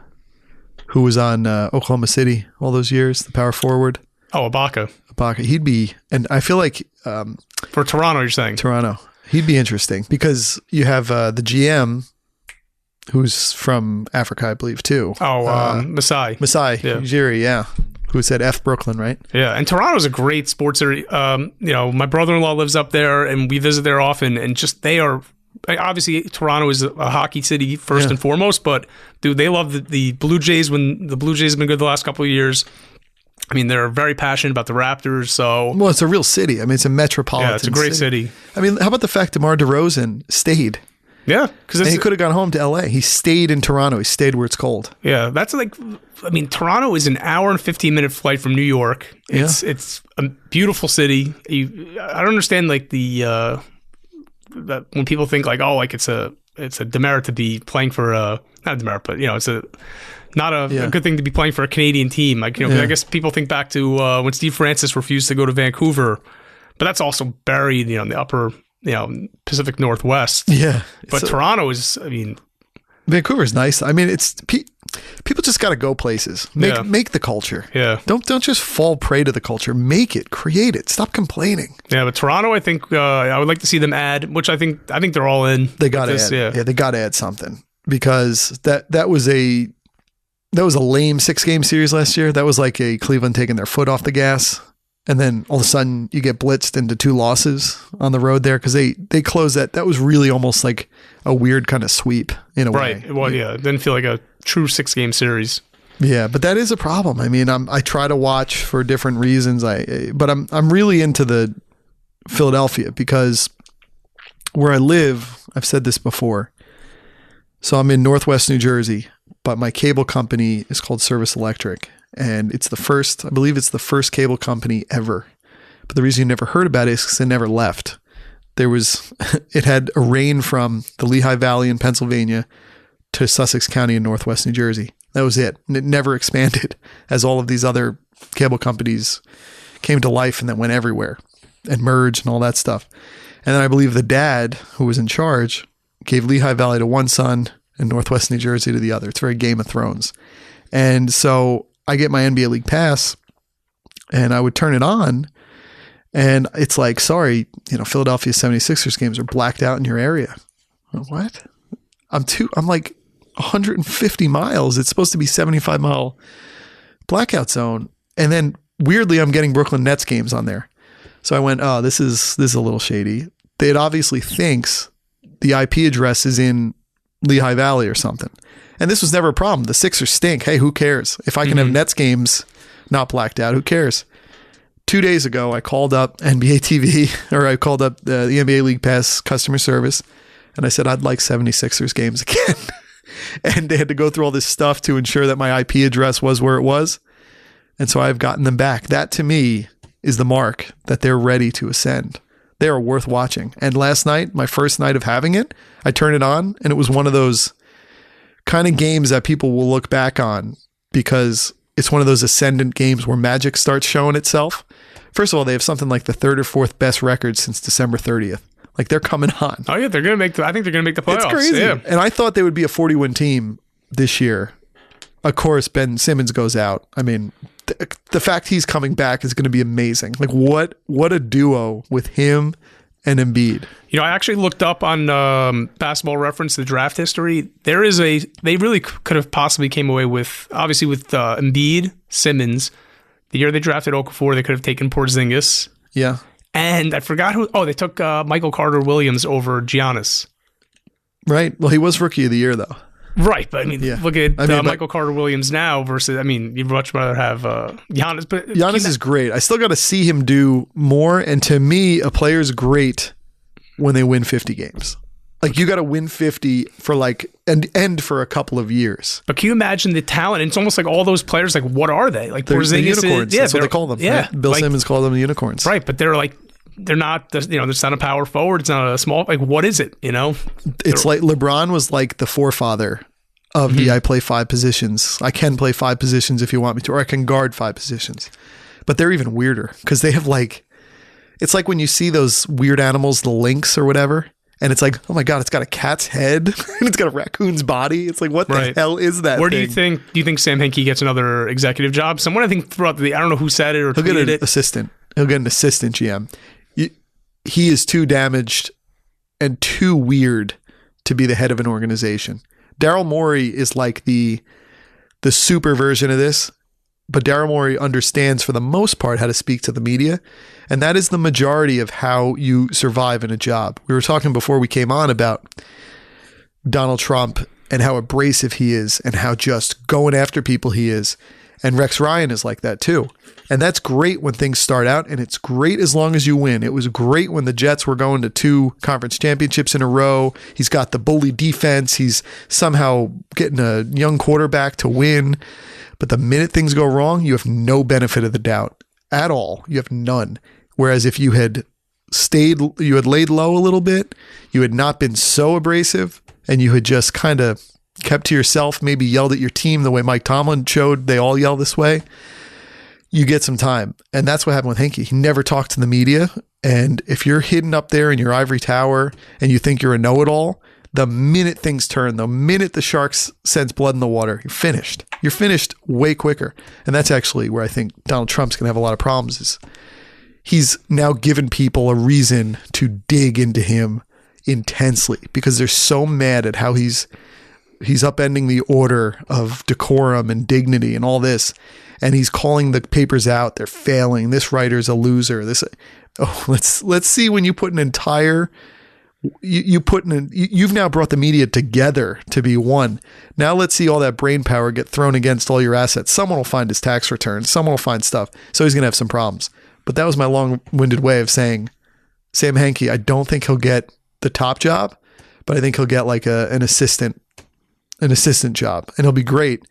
who was on Oklahoma City all those years, the power forward. Oh, Ibaka. He'd be, and I feel like... for Toronto, you're saying? Toronto. He'd be interesting because you have the GM, who's from Africa, I believe, too. Oh, Masai. Ujiri, who said F Brooklyn, right? Yeah, and Toronto's a great sports area. My brother-in-law lives up there, and we visit there often, and just they are... Obviously, Toronto is a hockey city first and foremost, but dude, they love the Blue Jays. When the Blue Jays have been good the last couple of years, I mean, they're very passionate about the Raptors. So, well, it's a real city. I mean, it's a metropolitan. Yeah, it's a great city. I mean, how about the fact DeMar DeRozan stayed? Yeah, because he could have gone home to LA. He stayed in Toronto. He stayed where it's cold. Yeah, that's like, I mean, Toronto is an hour and 15-minute flight from New York. It's a beautiful city. I don't understand like that when people think like, oh, like it's a demerit to be playing for not a demerit, but it's not a good thing to be playing for a Canadian team. Like I guess people think back to when Steve Francis refused to go to Vancouver, but that's also buried in the upper Pacific Northwest. Yeah, but Toronto is, I mean, Vancouver's nice. I mean, it's people just got to go places. Make the culture. Yeah. Don't just fall prey to the culture. Make it. Create it. Stop complaining. Yeah, but Toronto, I think I would like to see them add, which I think they're all in. They got to add. Yeah, they got to add something because that was a that was a lame 6-game series last year. That was like a Cleveland taking their foot off the gas. And then all of a sudden you get blitzed into 2 losses on the road there because they closed that. That was really almost like a weird kind of sweep in a way. Right. Well, yeah. It didn't feel like a true 6-game series. Yeah, but that is a problem. I mean, I try to watch for different reasons. But I'm really into the Philadelphia because where I live, I've said this before. So I'm in Northwest New Jersey, but my cable company is called Service Electric, and I believe it's the first cable company ever. But the reason you never heard about it is because it never left. It had a reign from the Lehigh Valley in Pennsylvania to Sussex County in Northwest New Jersey. That was it. And it never expanded as all of these other cable companies came to life and then went everywhere and merged and all that stuff. And then I believe the dad who was in charge gave Lehigh Valley to one son and Northwest New Jersey to the other. It's very Game of Thrones. And so I get my NBA League Pass and I would turn it on and it's like, sorry, Philadelphia 76ers games are blacked out in your area. What? I'm like 150 miles. It's supposed to be 75-mile blackout zone. And then weirdly, I'm getting Brooklyn Nets games on there. So I went, oh, this is a little shady. It obviously thinks the IP address is in Lehigh Valley or something. And this was never a problem. The Sixers stink. Hey, who cares? If I can have Nets games not blacked out, who cares? 2 days ago, I called up NBA TV, or I called up the NBA League Pass customer service, and I said, I'd like 76ers games again. And they had to go through all this stuff to ensure that my IP address was where it was. And so I've gotten them back. That to me is the mark that they're ready to ascend. They are worth watching. And last night, my first night of having it, I turned it on and it was one of those kind of games that people will look back on because it's one of those ascendant games where magic starts showing itself. First of all, they have something like the 3rd or 4th best record since December 30th. Like they're coming on. Oh yeah, I think they're gonna make the playoffs. It's crazy. Yeah. And I thought they would be a 40-win team this year. Of course, Ben Simmons goes out. I mean, the fact he's coming back is going to be amazing. Like what a duo with him and Embiid. I actually looked up on Basketball Reference the draft history. They really could have possibly came away with, obviously with Embiid, Simmons. The year they drafted Okafor, they could have taken Porzingis. Yeah. And I forgot who. Oh, they took Michael Carter-Williams over Giannis. Right. Well, he was Rookie of the Year, though. Right. But, look at Michael Carter-Williams now versus, you'd much rather have Giannis. But Giannis is great. I still got to see him do more. And to me, a player's great when they win 50 games. Like, you got to win 50 for and end for a couple of years. But can you imagine the talent? It's almost like all those players, like, what are they? Like, they're the unicorns. That's what they call them. Yeah. Right? Bill Simmons called them the unicorns. Right. But they're not, it's not a power forward. It's not a small, what is it? It's like LeBron was like the forefather of I play 5 positions. I can play 5 positions if you want me to, or I can guard 5 positions. But they're even weirder because they have it's like when you see those weird animals, the lynx or whatever, and it's like, oh my God, it's got a cat's head and it's got a raccoon's body. It's like, what the hell is that? Where do you think Sam Hinkie gets another executive job? Someone I think throughout I don't know who said it or tweeted it. He'll get an assistant GM. He is too damaged and too weird to be the head of an organization. Daryl Morey is like the super version of this, but Daryl Morey understands for the most part how to speak to the media, and that is the majority of how you survive in a job. We were talking before we came on about Donald Trump and how abrasive he is and how just going after people he is, and Rex Ryan is like that too. And that's great when things start out, and it's great as long as you win. It was great when the Jets were going to 2 conference championships in a row. He's got the bully defense. He's somehow getting a young quarterback to win. But the minute things go wrong, you have no benefit of the doubt at all. You have none. Whereas if you had laid low a little bit, you had not been so abrasive, and you had just kind of kept to yourself, maybe yelled at your team the way Mike Tomlin showed they all yell this way, you get some time. And that's what happened with Hinkie. He never talked to the media. And if you're hidden up there in your ivory tower and you think you're a know-it-all, the minute things turn, the minute the Sharks sense blood in the water, you're finished. You're finished way quicker. And that's actually where I think Donald Trump's going to have a lot of problems is he's now given people a reason to dig into him intensely because they're so mad at how he's he's upending the order of decorum and dignity and all this. And he's calling the papers out. They're failing. This writer's a loser. Let's see when you put an entire, you've now brought the media together to be one. Now let's see all that brain power get thrown against all your assets. Someone will find his tax returns. Someone will find stuff. So he's going to have some problems. But that was my long-winded way of saying, Sam Henke, I don't think he'll get the top job, but I think he'll get like an assistant job, and he'll be great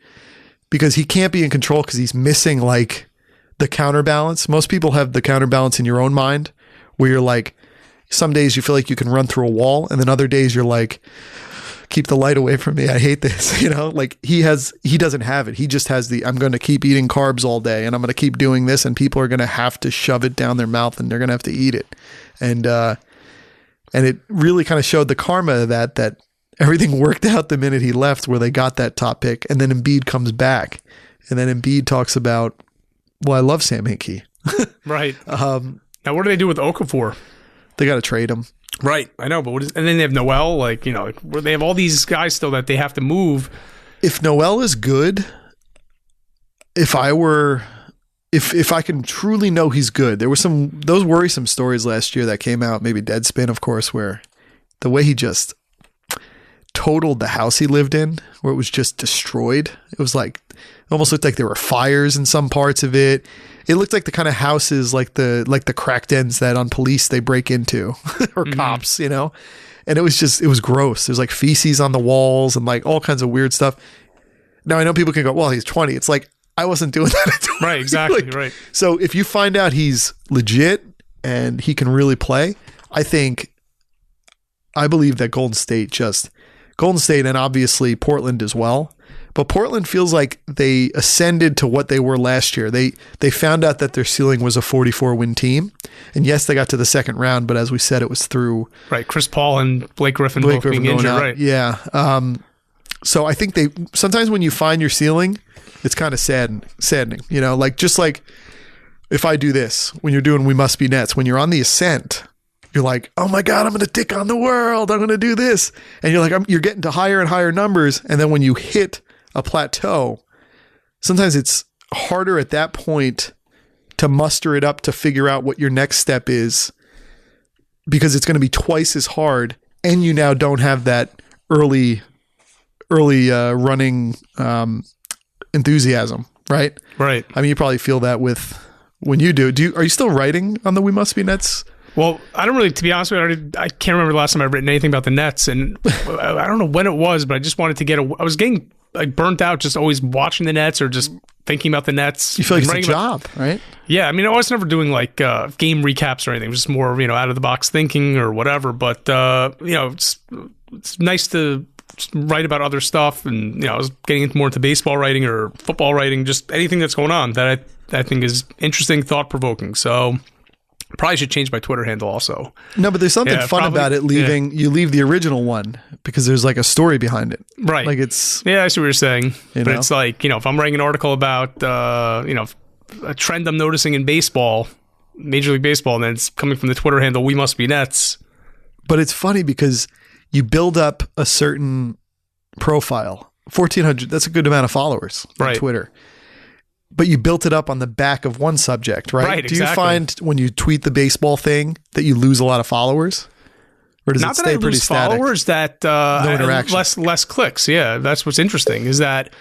because he can't be in control because he's missing like the counterbalance. Most people have the counterbalance in your own mind where you're like, some days you feel like you can run through a wall, and then other days you're like, keep the light away from me. I hate this. Like he doesn't have it. He just has I'm going to keep eating carbs all day and I'm going to keep doing this, and people are going to have to shove it down their mouth and they're going to have to eat it. And it really kind of showed the karma of that everything worked out the minute he left where they got that top pick. And then Embiid comes back, and then Embiid talks about, well, I love Sam Hinkie. Right. Now, what do they do with Okafor? They got to trade him. Right. I know. But and then they have Noel, where they have all these guys still that they have to move. If Noel is good, if I can truly know he's good, there were those worrisome stories last year that came out, maybe Deadspin, of course, where the way he just totaled the house he lived in, where it was just destroyed. It was like, it almost looked like there were fires in some parts of it. It looked like the kind of houses like the crack dens that on police they break into or cops, And it was gross. There's like feces on the walls and like all kinds of weird stuff. Now I know people can go, well, he's 20. It's like, I wasn't doing that at 20. Right, exactly, right. So if you find out he's legit and he can really play, I believe that Golden State and obviously Portland as well. But Portland feels like they ascended to what they were last year. They found out that their ceiling was a 44-win team. And yes, they got to the second round, but as we said, it was through... Right, Chris Paul and Blake Griffin both being injured, out. Right. Yeah. So I think sometimes when you find your ceiling, it's kind of saddening, just like if I do this, when you're doing We Must Be Nets, when you're on the ascent, you're like, oh my God, I'm going to take on the world. I'm going to do this. And you're like, you're getting to higher and higher numbers. And then when you hit a plateau, sometimes it's harder at that point to muster it up to figure out what your next step is, because it's going to be twice as hard. And you now don't have that early running enthusiasm, right? Right. I mean, you probably feel that when you do. Are you still writing on the We Must Be Nets? Well, I don't really, to be honest with you, I can't remember the last time I've written anything about the Nets, and I don't know when it was, but I just wanted to I was getting like burnt out just always watching the Nets or just thinking about the Nets. You feel like it's a job, right? Yeah, I mean, I was never doing like game recaps or anything. It was just more, out of the box thinking or whatever. But it's nice to write about other stuff, and I was getting more into baseball writing or football writing, just anything that's going on that I think is interesting, thought provoking. So probably should change my Twitter handle also. No, but there's something fun about it. You leave the original one because there's like a story behind it, right? Like it's I see what you're saying, but it's like if I'm writing an article about a trend I'm noticing in baseball, Major League Baseball, and then it's coming from the Twitter handle We Must Be Nets. But it's funny because you build up a certain profile, 1,400. That's a good amount of followers on Twitter. But you built it up on the back of one subject, right? Right, Do you find when you tweet the baseball thing that you lose a lot of followers? Or does it stay pretty static? Followers, that no interaction. less clicks. Yeah, that's what's interesting is that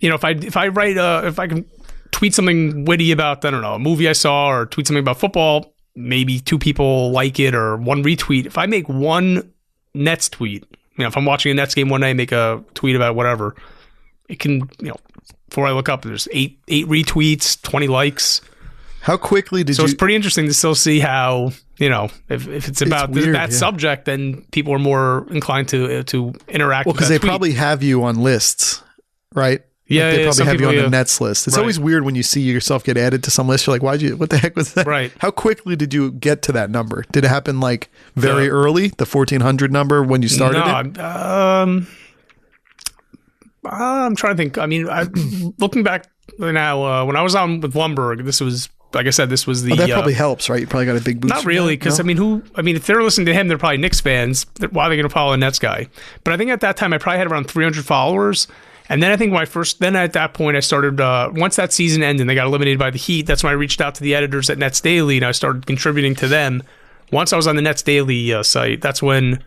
if I can tweet something witty about, I don't know, a movie I saw, or tweet something about football, maybe 2 people like it or 1 retweet. If I make 1 Nets tweet, if I'm watching a Nets game one night, make a tweet about whatever, it can, before I look up, there's 8 retweets, 20 likes. How quickly did So it's pretty interesting to still see how, if it's about weird, that subject, then people are more inclined to interact with that because they tweet. probably have you on lists, right? Yeah, they probably have you on the Nets list. It's Right. always weird when you see yourself get added to some list. You're like, what the heck was that? Right. How quickly did you get to that number? Did it happen like very early, the 1,400 number when you started it? I'm trying to think. I mean, looking back now, when I was on with Lumberg, this was like I said, this was the. Oh, that probably helps, right? You probably got a big boost. Not really, because no? if they're listening to him, they're probably Knicks fans. Why are they going to follow a Nets guy? But I think at that time, I probably had around 300 followers. And then I think then at that point, I started, once that season ended and they got eliminated by the Heat, that's when I reached out to the editors at Nets Daily and I started contributing to them. Once I was on the Nets Daily site, that's when...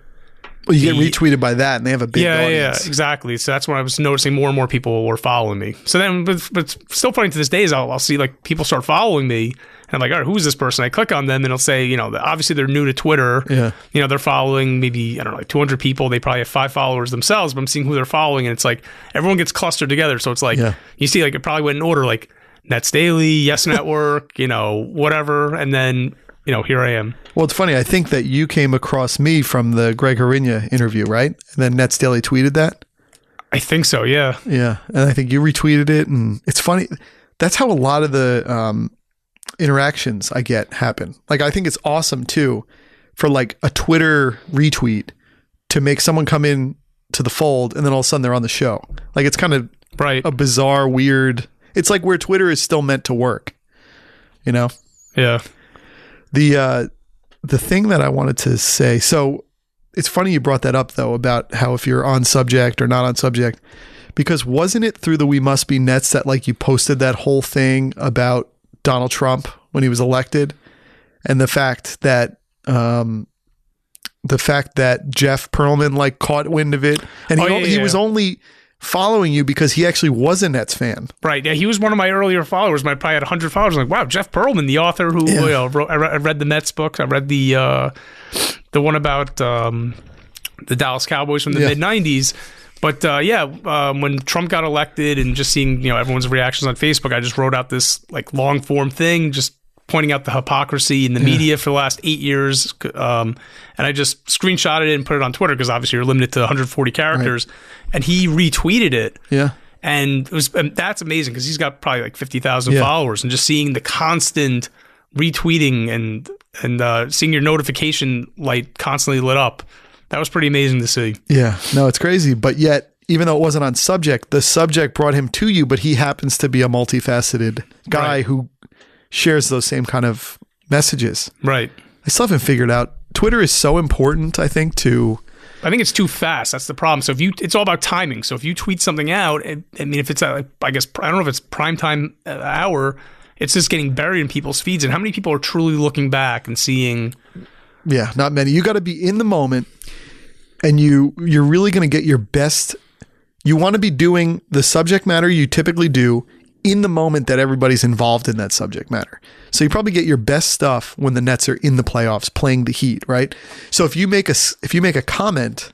Well, you get retweeted by that and they have a big audience. Yeah, exactly. So that's when I was noticing more and more people were following me. So then, but still funny to this day is I'll see like people start following me and I'm like, all right, who's this person? I click on them and it'll say, obviously they're new to Twitter. Yeah. They're following maybe, I don't know, like 200 people. They probably have 5 followers themselves, but I'm seeing who they're following and it's like everyone gets clustered together. So it's like, you see like it probably went in order, like Nets Daily, Yes Network, whatever. And then, here I am. Well, it's funny. I think that you came across me from the Greg Harinya interview, right? And then Nets Daily tweeted that? I think so, yeah. Yeah. And I think you retweeted it. And it's funny. That's how a lot of the interactions I get happen. Like, I think it's awesome, too, for like a Twitter retweet to make someone come in to the fold and then all of a sudden they're on the show. Like, it's kind of a bizarre, weird... It's like where Twitter is still meant to work, Yeah. The thing that I wanted to say, so it's funny you brought that up though, about how if you're on subject or not on subject, because wasn't it through the We Must Be Nets that like you posted that whole thing about Donald Trump when he was elected and the fact that Jeff Pearlman like caught wind of it and he was only following you because he actually was a Nets fan. Right. Yeah, he was one of my earlier followers. I probably had 100 followers. I'm like, wow, Jeff Pearlman, the author who wrote, I read the Mets book. I read the one about the Dallas Cowboys from the mid-'90s. But when Trump got elected and just seeing everyone's reactions on Facebook, I just wrote out this like long form thing, just pointing out the hypocrisy in the media for the last 8 years. And I just screenshotted it and put it on Twitter because obviously you're limited to 140 characters. Right. And he retweeted it. Yeah. And that's amazing because he's got probably like 50,000 followers. And just seeing the constant retweeting and seeing your notification light constantly lit up, that was pretty amazing to see. Yeah. No, it's crazy. But yet, even though it wasn't on subject, the subject brought him to you, but he happens to be a multifaceted guy who shares those same kind of messages. Right. I still haven't figured out. Twitter is so important, I think, I think it's too fast. That's the problem. So it's all about timing. So if you tweet something out, if it's I guess I don't know if it's prime time hour, it's just getting buried in people's feeds. And how many people are truly looking back and seeing? Yeah, not many. You got to be in the moment, and you're really going to get your best. You want to be doing the subject matter you typically do in the moment that everybody's involved in that subject matter. So you probably get your best stuff when the Nets are in the playoffs playing the Heat, right? So if you make a comment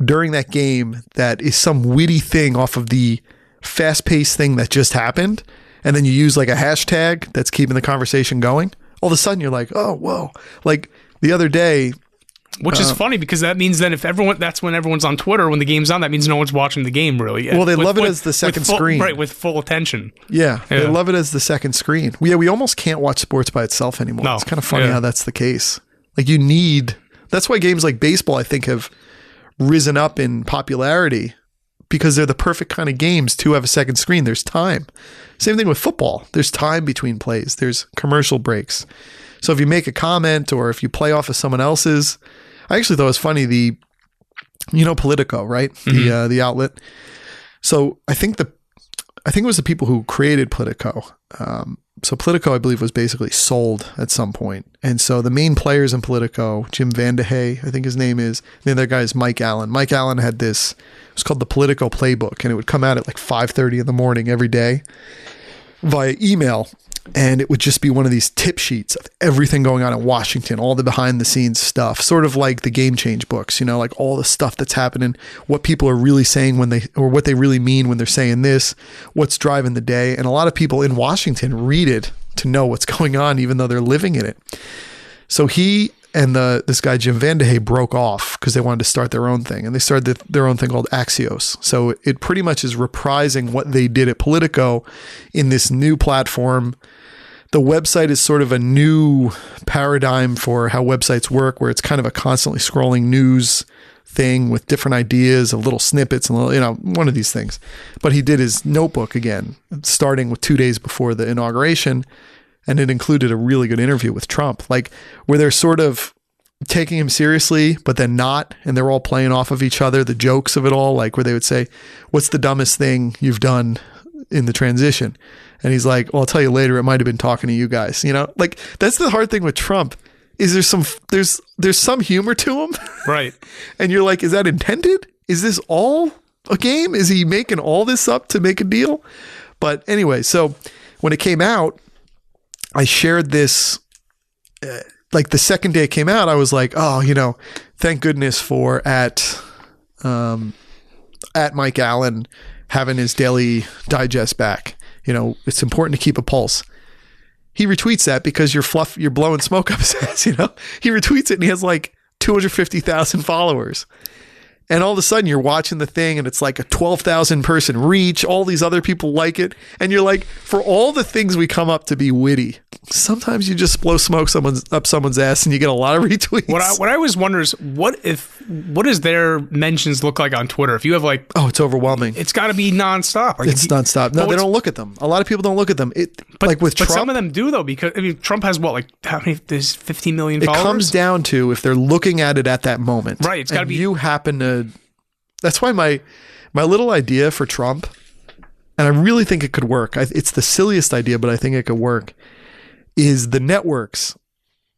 during that game that is some witty thing off of the fast-paced thing that just happened, and then you use like a hashtag that's keeping the conversation going, all of a sudden you're like, oh, whoa. Like the other day... Which is funny because that means then that's when everyone's on Twitter when the game's on, that means no one's watching the game really. Well, they love it as the second screen. Right, with full attention. Yeah, they love it as the second screen. We almost can't watch sports by itself anymore. No. It's kind of funny how that's the case. Like that's why games like baseball, I think, have risen up in popularity because they're the perfect kind of games to have a second screen. There's time. Same thing with football. There's time between plays. There's commercial breaks. So if you make a comment or if you play off of someone else's, I actually thought it was funny, Politico, right? Mm-hmm. The outlet. So I think it was the people who created Politico. So Politico, I believe, was basically sold at some point. And so the main players in Politico, Jim Vandehey, I think his name is, the other guy is Mike Allen. Mike Allen had this, it was called the Politico Playbook, and it would come out at like 5:30 in the morning every day via email. And it would just be one of these tip sheets of everything going on in Washington, all the behind the scenes stuff, sort of like the Game Change books, like all the stuff that's happening, what people are really saying or what they really mean when they're saying this, what's driving the day. And a lot of people in Washington read it to know what's going on, even though they're living in it. So he and this guy, Jim Vandehey, broke off because they wanted to start their own thing. And they started their own thing called Axios. So it pretty much is reprising what they did at Politico in this new platform. The website is sort of a new paradigm for how websites work, where it's kind of a constantly scrolling news thing with different ideas of little snippets and one of these things. But he did his notebook again, starting with 2 days before the inauguration, and it included a really good interview with Trump, like where they're sort of taking him seriously, but then not, and they're all playing off of each other, the jokes of it all, like where they would say, what's the dumbest thing you've done in the transition? And he's like, well, I'll tell you later, it might have been talking to you guys. You know, like that's the hard thing with Trump, is there's some humor to him. Right. And you're like, is that intended? Is this all a game? Is he making all this up to make a deal? But anyway, so when it came out, I shared this, like the second day it came out, I was like, oh, you know, thank goodness for at Mike Allen having his Daily Digest back. You know, it's important to keep a pulse. He retweets that because you're blowing smoke up his ass, you know? He retweets it and he has like 250,000 followers. And all of a sudden you're watching the thing and it's like a 12,000 person reach. All these other people like it. And you're like, for all the things we come up to be witty, sometimes you just blow smoke up someone's ass and you get a lot of retweets. What I always wonder is what does their mentions look like on Twitter? If you have like, oh, it's overwhelming. It's got to be nonstop. Like it's nonstop. No, they don't look at them. A lot of people don't look at them. Like with Trump, but some of them do though, because I mean, Trump has what, like how many? There's 15 million followers. It comes down to if they're looking at it at that moment, right? It's got to be. You happen to. That's why my little idea for Trump, and I really think it could work. It's the silliest idea, but I think it could work. Is the networks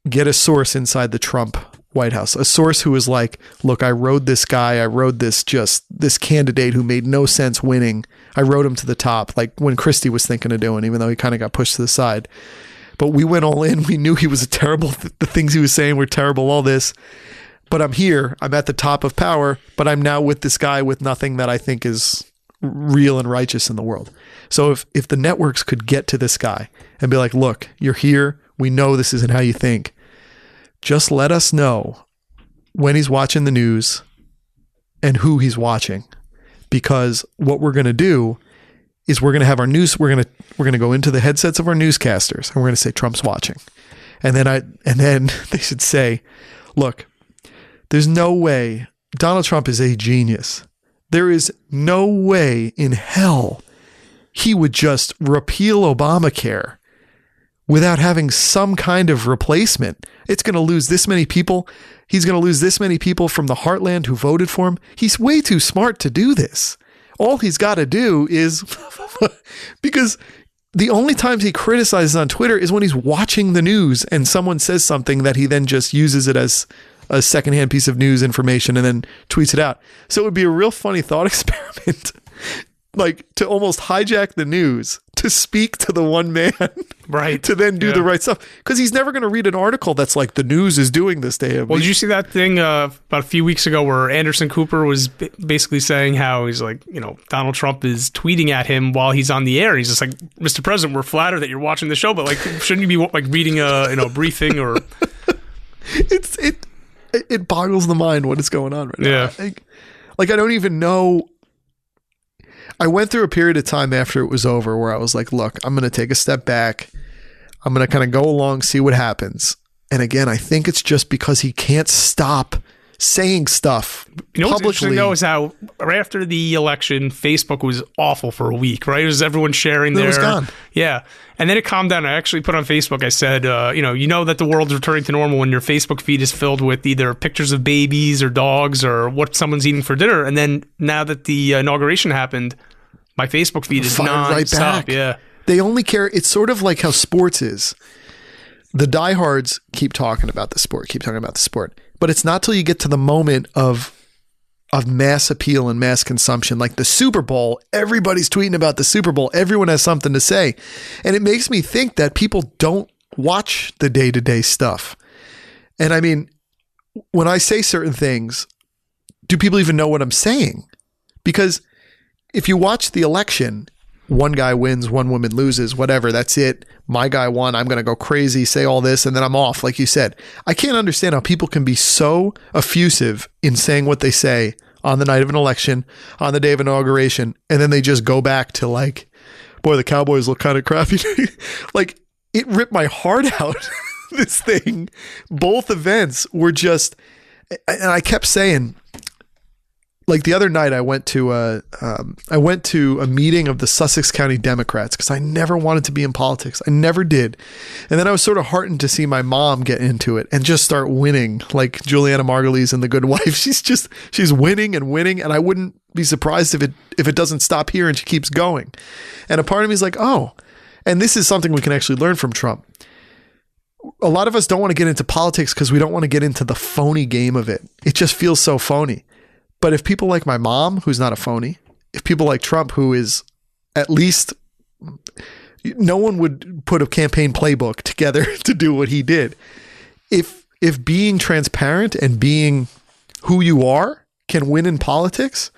get a source inside the Trump White House, a source who is like, look, I rode this guy, I rode this candidate who made no sense winning. I rode him to the top, like when Christie was thinking of doing, even though he kind of got pushed to the side. But we went all in. We knew he was a terrible, the things he was saying were terrible, all this. But I'm here, I'm at the top of power, but I'm now with this guy with nothing that I think is real and righteous in the world. So if the networks could get to this guy and be like, look, you're here. We know this isn't how you think. Just let us know when he's watching the news and who he's watching. Because what we're going to do is we're going to have our news. We're going to go into the headsets of our newscasters and we're going to say Trump's watching. And then they should say, look, there's no way Donald Trump is a genius. There is no way in hell he would just repeal Obamacare without having some kind of replacement. It's going to lose this many people. He's going to lose this many people from the heartland who voted for him. He's way too smart to do this. All he's got to do is because the only times he criticizes on Twitter is when he's watching the news and someone says something that he then just uses it as a secondhand piece of news information and then tweets it out. So it would be a real funny thought experiment, like to almost hijack the news to speak to the one man, right? To then do the right stuff. Because he's never going to read an article that's like the news is doing this to him. Well, did you see that thing about a few weeks ago where Anderson Cooper was basically saying how he's like, you know, Donald Trump is tweeting at him while he's on the air. He's just like, Mr. President, we're flattered that you're watching the show, but like, shouldn't you be like reading a briefing or? It boggles the mind what is going on right now. Yeah. Like I don't even know. I went through a period of time after it was over where I was like, look, I'm going to take a step back. I'm going to kind of go along, see what happens. And again, I think it's just because he can't stop saying stuff publicly. What's interesting though is how right after the election, Facebook was awful for a week, right? It was everyone sharing their... It was gone. Yeah. And then it calmed down. I actually put on Facebook, I said, you know that the world's returning to normal when your Facebook feed is filled with either pictures of babies or dogs or what someone's eating for dinner. And then now that the inauguration happened, my Facebook feed is nonstop. Right back. Yeah. They only care. It's sort of like how sports is. The diehards keep talking about the sport, but it's not till you get to the moment of mass appeal and mass consumption, like the Super Bowl. Everybody's tweeting about the Super Bowl. Everyone has something to say. And it makes me think that people don't watch the day-to-day stuff. And I mean, when I say certain things, do people even know what I'm saying? Because if you watch the election, one guy wins, one woman loses, whatever, that's it. My guy won. I'm going to go crazy, say all this, and then I'm off, like you said. I can't understand how people can be so effusive in saying what they say on the night of an election, on the day of inauguration, and then they just go back to like, boy, the Cowboys look kind of crappy. Like, it ripped my heart out, this thing. Both events were just, and I kept saying, like the other night I went to a meeting of the Sussex County Democrats because I never wanted to be in politics. I never did. And then I was sort of heartened to see my mom get into it and just start winning, like Juliana Margulies in The Good Wife. She's winning and winning, and I wouldn't be surprised if it doesn't stop here and she keeps going. And a part of me is like, oh, and this is something we can actually learn from Trump. A lot of us don't want to get into politics because we don't want to get into the phony game of it. It just feels so phony. But if people like my mom, who's not a phony, if people like Trump, who is at least, no one would put a campaign playbook together to do what he did. If being transparent and being who you are can win in politics,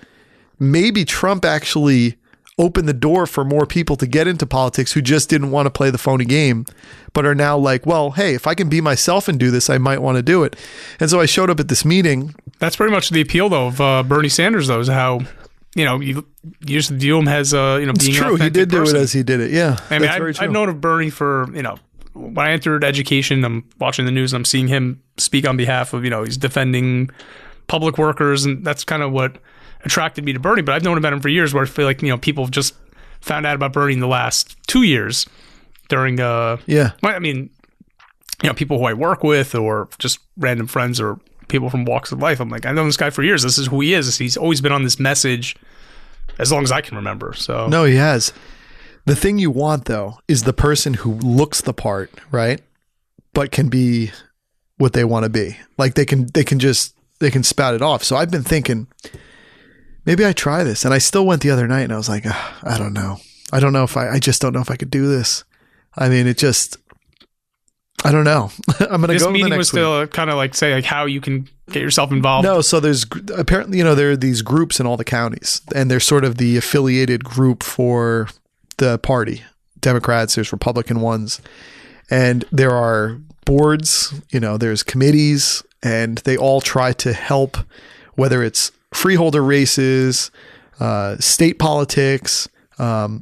maybe Trump actually opened the door for more people to get into politics who just didn't want to play the phony game, but are now like, well, hey, if I can be myself and do this, I might want to do it. And so I showed up at this meeting. That's pretty much the appeal, though, of Bernie Sanders, though, is how, you used to view him as, being it's true. He did person. Do it as he did it. Yeah. I mean, I've known of Bernie for, when I entered education, I'm watching the news and I'm seeing him speak on behalf of, he's defending public workers. And that's kind of what attracted me to Bernie. But I've known about him for years, where I feel like, people have just found out about Bernie in the last 2 years during, people who I work with or just random friends or people from walks of life. I'm like, I've known this guy for years. This is who he is. He's always been on this message as long as I can remember. So no, he has. The thing you want, though, is the person who looks the part, right? But can be what they want to be. Like they can spout it off. So I've been thinking, maybe I try this. And I still went the other night and I was like, I don't know. I just don't know if I could do this. I mean, I don't know. I'm going to go. This meeting was still kind of like say like how you can get yourself involved. No, so there's apparently, there are these groups in all the counties, and they're sort of the affiliated group for the party. Democrats, there's Republican ones, and there are boards, there's committees, and they all try to help, whether it's freeholder races, state politics,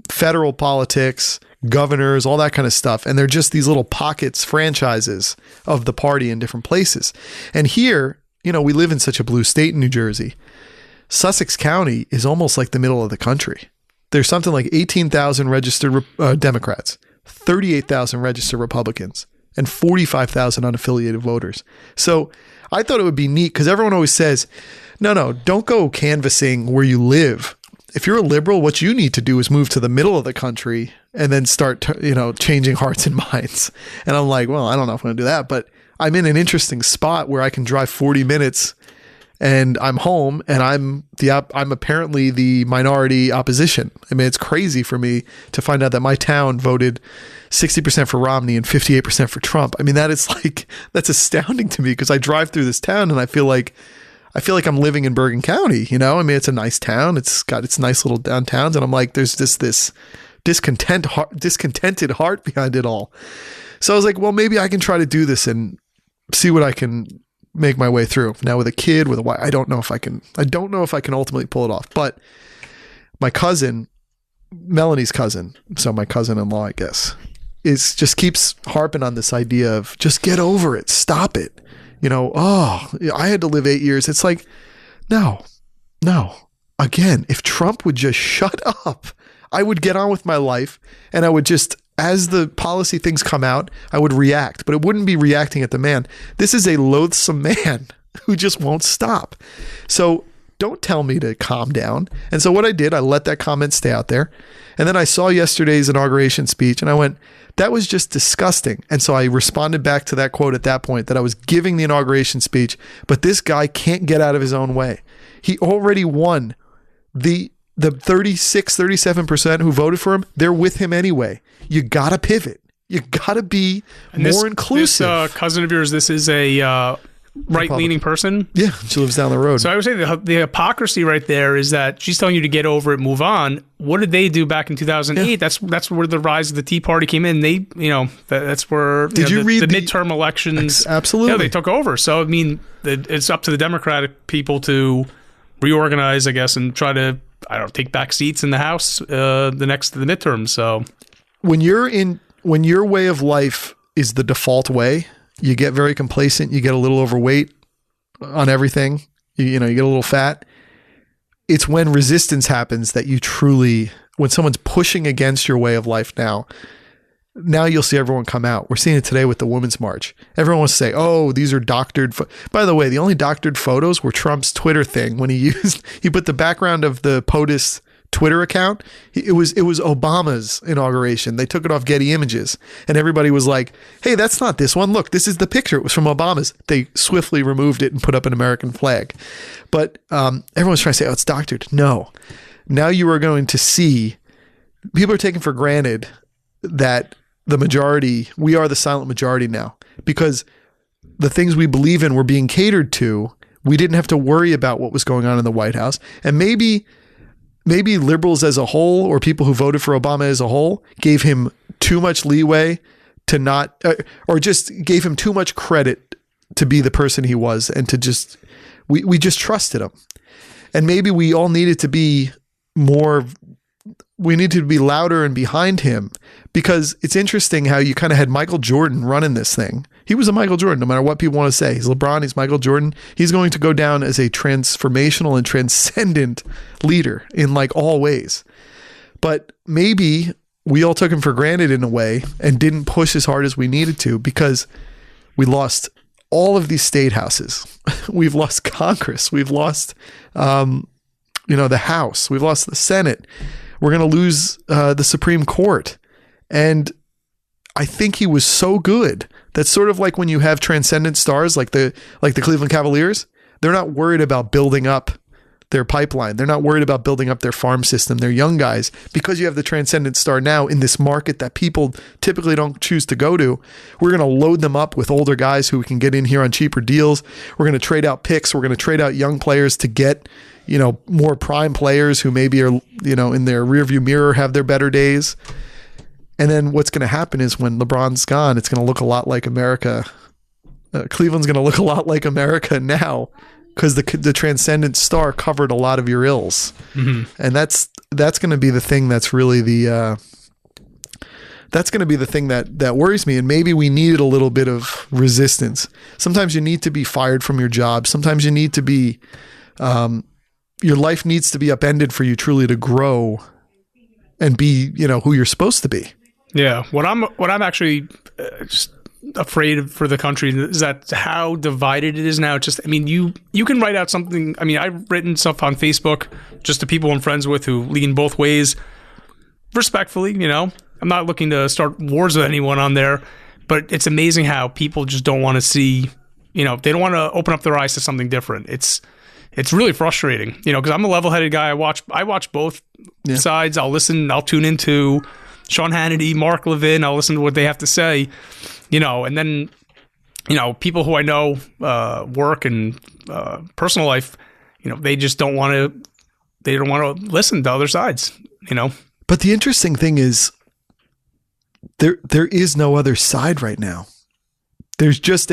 federal politics, governors, all that kind of stuff. And they're just these little pockets, franchises of the party in different places. And here, we live in such a blue state in New Jersey. Sussex County is almost like the middle of the country. There's something like 18,000 registered Democrats, 38,000 registered Republicans, and 45,000 unaffiliated voters. So I thought it would be neat because everyone always says, no, don't go canvassing where you live. If you're a liberal, what you need to do is move to the middle of the country and then start, changing hearts and minds. And I'm like, well, I don't know if I'm going to do that, but I'm in an interesting spot where I can drive 40 minutes and I'm home and I'm apparently the minority opposition. I mean, it's crazy for me to find out that my town voted 60% for Romney and 58% for Trump. I mean, that's astounding to me because I drive through this town and I feel like I'm living in Bergen County, I mean, it's a nice town. It's got its nice little downtowns. And I'm like, there's this discontented heart behind it all. So I was like, well, maybe I can try to do this and see what I can make my way through. Now with a kid, with a wife, I don't know if I can ultimately pull it off. But my cousin, Melanie's cousin, so my cousin-in-law, I guess, just keeps harping on this idea of just get over it. Stop it. I had to live 8 years. It's like, no. Again, if Trump would just shut up, I would get on with my life and I would just, as the policy things come out, I would react, but it wouldn't be reacting at the man. This is a loathsome man who just won't stop. So don't tell me to calm down. And so what I did, I let that comment stay out there. And then I saw yesterday's inauguration speech and I went, that was just disgusting. And so I responded back to that quote at that point that I was giving the inauguration speech, but this guy can't get out of his own way. He already won. The 37% who voted for him, they're with him anyway. You got to pivot. You got to be more inclusive. This cousin of yours, this is a right-leaning person? Yeah, she lives down the road. So I would say the hypocrisy right there is that she's telling you to get over it, move on. What did they do back in 2008? Yeah. That's where the rise of the Tea Party came in. They, that's where you read the midterm elections? Absolutely. They took over. So, I mean, it's up to the Democratic people to reorganize, I guess, and try to, take back seats in the House the midterm. So when your way of life is the default way, you get very complacent. You get a little overweight on everything. You get a little fat. it's when resistance happens that you truly, when someone's pushing against your way of life now you'll see everyone come out. We're seeing it today with the Women's March. Everyone wants to say, oh, these are doctored. By the way, the only doctored photos were Trump's Twitter thing when he put the background of the POTUS Twitter account. It was Obama's inauguration. They took it off Getty Images and everybody was like, hey, that's not this one. Look, this is the picture. It was from Obama's. They swiftly removed it and put up an American flag. But everyone's trying to say, oh, it's doctored. No. Now you are going to see, people are taking for granted that the majority, we are the silent majority now, because the things we believe in were being catered to. We didn't have to worry about what was going on in the White House. And maybe liberals as a whole, or people who voted for Obama as a whole, gave him too much leeway to not, or just gave him too much credit to be the person he was, and to just, we just trusted him. And maybe we all needed to be we need to be louder and behind him, because it's interesting how you kind of had Michael Jordan running this thing. He was a Michael Jordan, no matter what people want to say. He's LeBron, he's Michael Jordan. He's going to go down as a transformational and transcendent leader in like all ways. But maybe we all took him for granted in a way and didn't push as hard as we needed to, because we lost all of these state houses. We've lost Congress. We've lost, the House. We've lost the Senate. We're going to lose the Supreme Court. And I think he was so good. That's sort of like when you have transcendent stars like the Cleveland Cavaliers. They're not worried about building up their pipeline. They're not worried about building up their farm system. They're young guys. Because you have the transcendent star now in this market that people typically don't choose to go to, we're going to load them up with older guys who we can get in here on cheaper deals. We're going to trade out picks. We're going to trade out young players to get, more prime players who maybe are, in their rearview mirror have their better days. And then what's going to happen is when LeBron's gone, it's going to look a lot like America. Cleveland's going to look a lot like America now, because the transcendent star covered a lot of your ills. Mm-hmm. And that's going to be the thing that's really that's going to be the thing that worries me. And maybe we needed a little bit of resistance. Sometimes you need to be fired from your job. Sometimes you need to be, your life needs to be upended for you truly to grow and be, who you're supposed to be. Yeah. What I'm actually just afraid of for the country is that how divided it is now. You can write out something. I've written stuff on Facebook just to people I'm friends with who lean both ways respectfully. I'm not looking to start wars with anyone on there, but it's amazing how people just don't want to see, they don't want to open up their eyes to something different. It's really frustrating, because I'm a level-headed guy. I watch both sides. I'll tune into Sean Hannity, Mark Levin. I'll listen to what they have to say, and then, people who I know, work and personal life, they just don't want to listen to other sides, But the interesting thing is there is no other side right now. There's just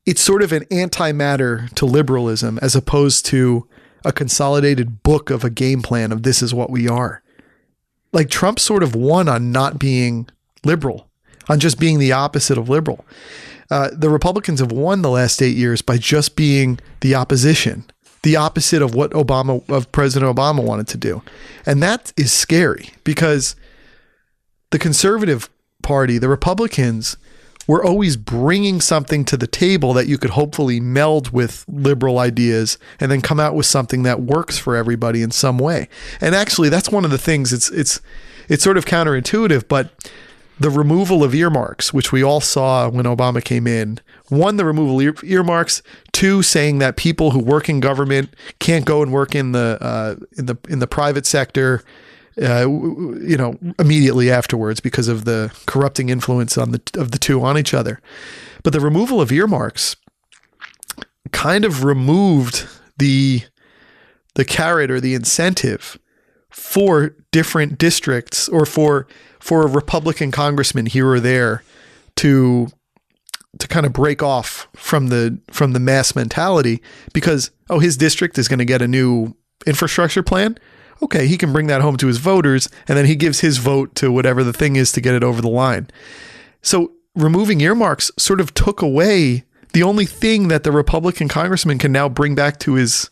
it's sort of an antimatter to liberalism, as opposed to a consolidated book of a game plan of this is what we are. Like Trump sort of won on not being liberal, on just being the opposite of liberal. The Republicans have won the last 8 years by just being the opposition, the opposite of what President Obama wanted to do. And that is scary, because the conservative party, the Republicans, were always bringing something to the table that you could hopefully meld with liberal ideas and then come out with something that works for everybody in some way. And actually, that's one of the things, it's sort of counterintuitive, but the removal of earmarks, which we all saw when Obama came in, one, the removal of earmarks, two, saying that people who work in government can't go and work in the private sector, immediately afterwards because of the corrupting influence of the two on each other. But the removal of earmarks kind of removed the carrot or the incentive for different districts, or for a Republican congressman here or there to kind of break off from the mass mentality, because his district is going to get a new infrastructure plan. Okay, he can bring that home to his voters, and then he gives his vote to whatever the thing is to get it over the line. So removing earmarks sort of took away the only thing that the Republican congressman can now bring back to his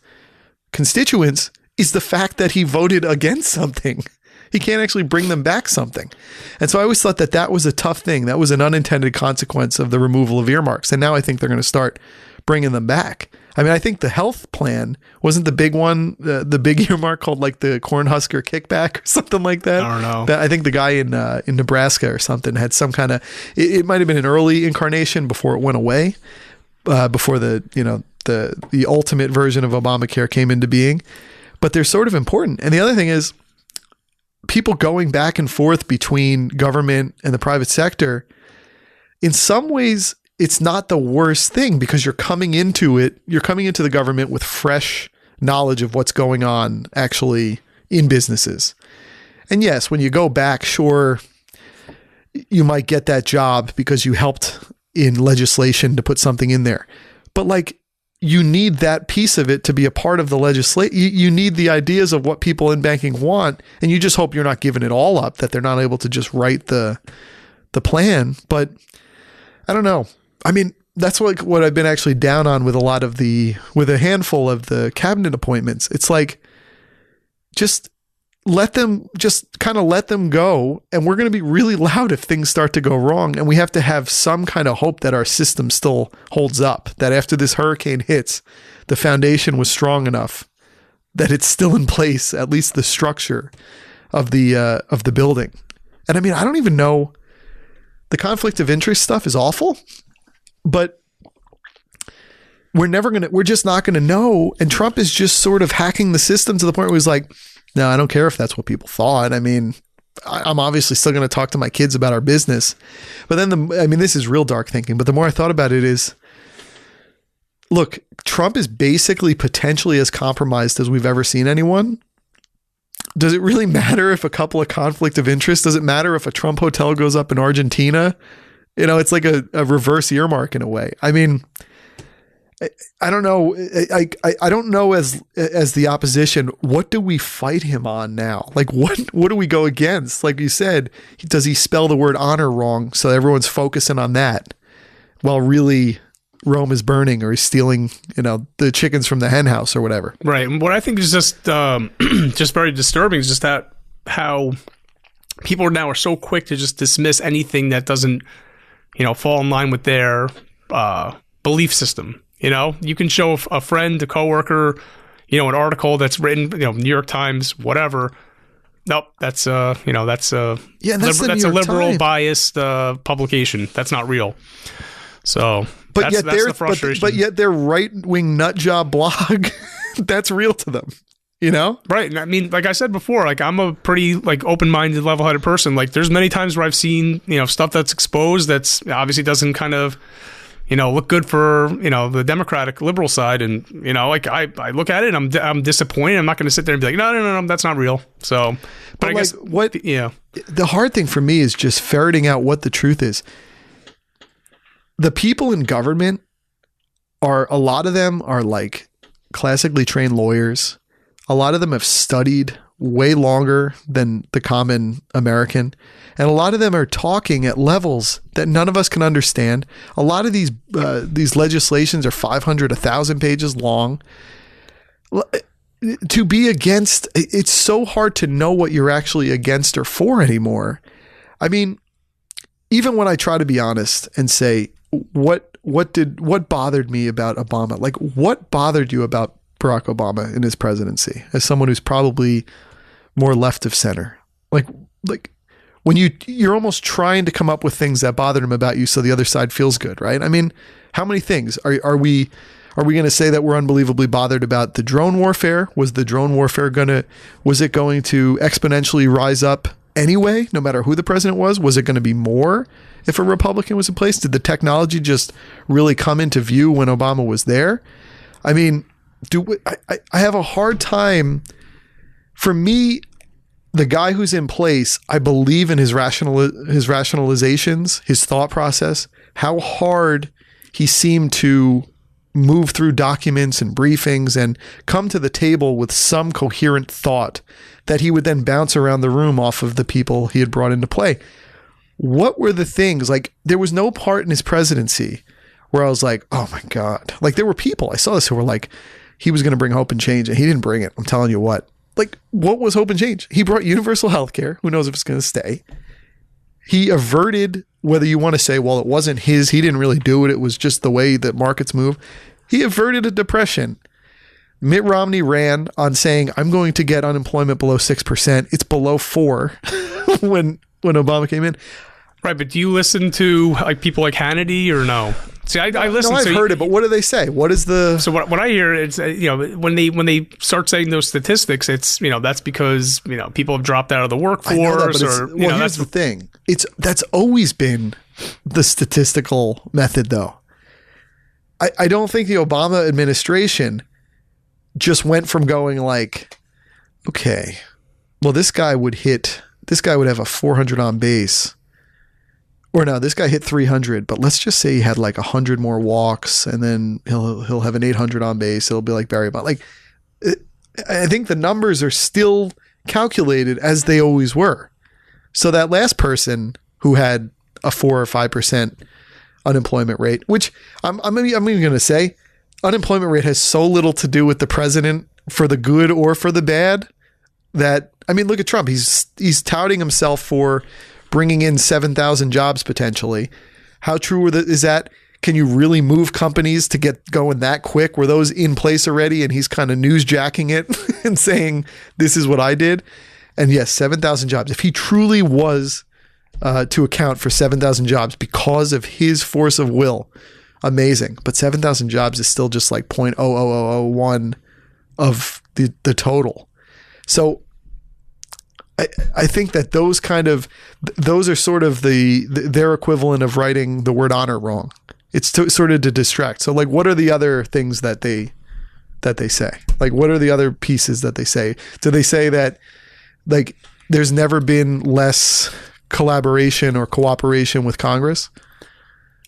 constituents is the fact that he voted against something. He can't actually bring them back something. And so I always thought that that was a tough thing. That was an unintended consequence of the removal of earmarks. And now I think they're going to start bringing them back. I mean, I think the health plan wasn't the big one, the big earmark called like the Cornhusker kickback or something like that. I don't know. I think the guy in Nebraska or something had some kind of, it might have been an early incarnation before it went away, before the ultimate version of Obamacare came into being. But they're sort of important. And the other thing is, people going back and forth between government and the private sector, in some ways, it's not the worst thing because you're coming into the government with fresh knowledge of what's going on actually in businesses. And yes, when you go back, sure, you might get that job because you helped in legislation to put something in there. But like, you need that piece of it to be a part of the legislation. You need the ideas of what people in banking want, and you just hope you're not giving it all up, that they're not able to just write the plan. But I don't know. I mean, that's what I've been actually down on with a handful of the cabinet appointments. It's like, just let them go. And we're going to be really loud if things start to go wrong. And we have to have some kind of hope that our system still holds up, that after this hurricane hits, the foundation was strong enough that it's still in place, at least the structure of the building. And I mean, I don't even know, the conflict of interest stuff is awful, but we're just not going to know. And Trump is just sort of hacking the system to the point where he's like, no, I don't care if that's what people thought. I mean, I'm obviously still going to talk to my kids about our business. But then this is real dark thinking, but the more I thought about it is, look, Trump is basically potentially as compromised as we've ever seen anyone. Does it really matter if a couple of conflict of interest? Does it matter if a Trump hotel goes up in Argentina? It's like a reverse earmark in a way. I mean, I don't know. I don't know as the opposition, what do we fight him on now? Like, what do we go against? Like you said, does he spell the word honor wrong? So everyone's focusing on that while really Rome is burning, or he's stealing, the chickens from the hen house or whatever. Right. And what I think is just very disturbing is just that how people now are so quick to just dismiss anything that doesn't, fall in line with their belief system. You can show a friend, a coworker, an article that's written, New York Times, whatever. Nope, that's a liberal biased publication. That's not real. So, that's the frustration. But yet their right-wing nut job blog, that's real to them. Right. And I mean, like I said before, like I'm a pretty open-minded, level-headed person. Like there's many times where I've seen stuff that's exposed that's obviously doesn't kind of look good for, the Democratic liberal side. And, I look at it and I'm disappointed. I'm not going to sit there and be like, no, that's not real. So, but I guess the hard thing for me is just ferreting out what the truth is. The people in government a lot of them are like classically trained lawyers. A lot of them have studied way longer than the common American. And a lot of them are talking at levels that none of us can understand. A lot of these legislations are 500, 1,000 pages long. To be against, it's so hard to know what you're actually against or for anymore. I mean, even when I try to be honest and say, what bothered me about Obama? Like, what bothered you about Barack Obama in his presidency as someone who's probably more left of center? Like when you're almost trying to come up with things that bothered him about you so the other side feels good, right? I mean, how many things are we going to say that we're unbelievably bothered about the drone warfare? Was the drone warfare going to exponentially rise up anyway, no matter who the president was? Was it going to be more if a Republican was in place? Did the technology just really come into view when Obama was there? I mean, I have a hard time. For me, the guy who's in place, I believe in his rationalizations, his thought process, how hard he seemed to move through documents and briefings and come to the table with some coherent thought that he would then bounce around the room off of the people he had brought into play. What were the things? Like, there was no part in his presidency where I was like, oh my God. Like, there were people, I saw this, who were like, he was going to bring hope and change, and he didn't bring it. I'm telling you what. Like, what was hope and change? He brought universal health care. Who knows if it's going to stay? He averted, whether you want to say, well, it wasn't he didn't really do it. It was just the way that markets move. He averted a depression. Mitt Romney ran on saying, I'm going to get unemployment below 6%. It's below 4% when Obama came in. Right, but do you listen to like people like Hannity or no? See, I listen. No, I've heard it, but what do they say? What is the? So what I hear is, when they start saying those statistics, it's that's because people have dropped out of the workforce. I know that, but here's the thing: that's always been the statistical method, though. I don't think the Obama administration just went from going like, okay, well, this guy would have a 400 on base. Or no, this guy hit 300, but let's just say he had like 100 more walks, and then he'll have an 800 on base. It'll be like Barry Bonds. Like, I think the numbers are still calculated as they always were. So that last person who had a 4 or 5% unemployment rate, which I'm even going to say, unemployment rate has so little to do with the president for the good or for the bad that, I mean, look at Trump. He's touting himself for bringing in 7,000 jobs potentially. How true is that? Can you really move companies to get going that quick? Were those in place already? And he's kind of newsjacking it and saying, this is what I did. And yes, 7,000 jobs. If he truly was to account for 7,000 jobs because of his force of will, amazing. But 7,000 jobs is still just like 0.00001 of the total. So I think that those are sort of their equivalent of writing the word honor wrong. It's sort of to distract. So like, what are the other things that they say? Like, what are the other pieces that they say? Do they say that like there's never been less collaboration or cooperation with Congress?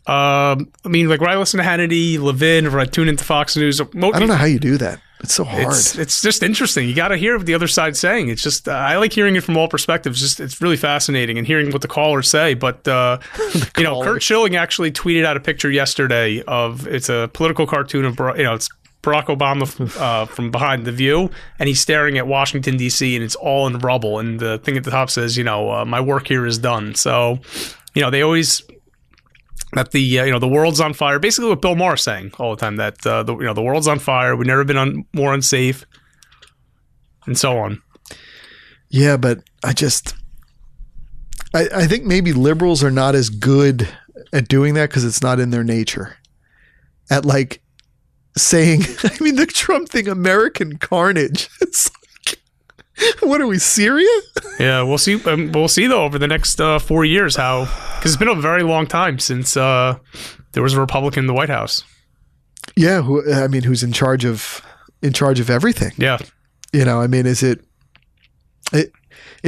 I mean, like when I listen to Hannity, Levin, or I tune into Fox News, I don't know how you do that. It's so hard. It's just interesting. You got to hear what the other side's saying. It's just I like hearing it from all perspectives. It's really fascinating and hearing what the callers say. But Kurt Schilling actually tweeted out a picture yesterday it's a political cartoon of it's Barack Obama from behind the view, and he's staring at Washington D.C. and it's all in rubble. And the thing at the top says, my work here is done. So, they always. That the world's on fire. Basically, what Bill Maher's saying all the time, that the world's on fire. We've never been more unsafe, and so on. Yeah, but I think maybe liberals are not as good at doing that because it's not in their nature. At like saying, I mean, the Trump thing, American carnage. It's like, what are we, Syria? Yeah, we'll see. We'll see though over the next 4 years how, because it's been a very long time since there was a Republican in the White House. Yeah, who's in charge of everything? Yeah, I mean, it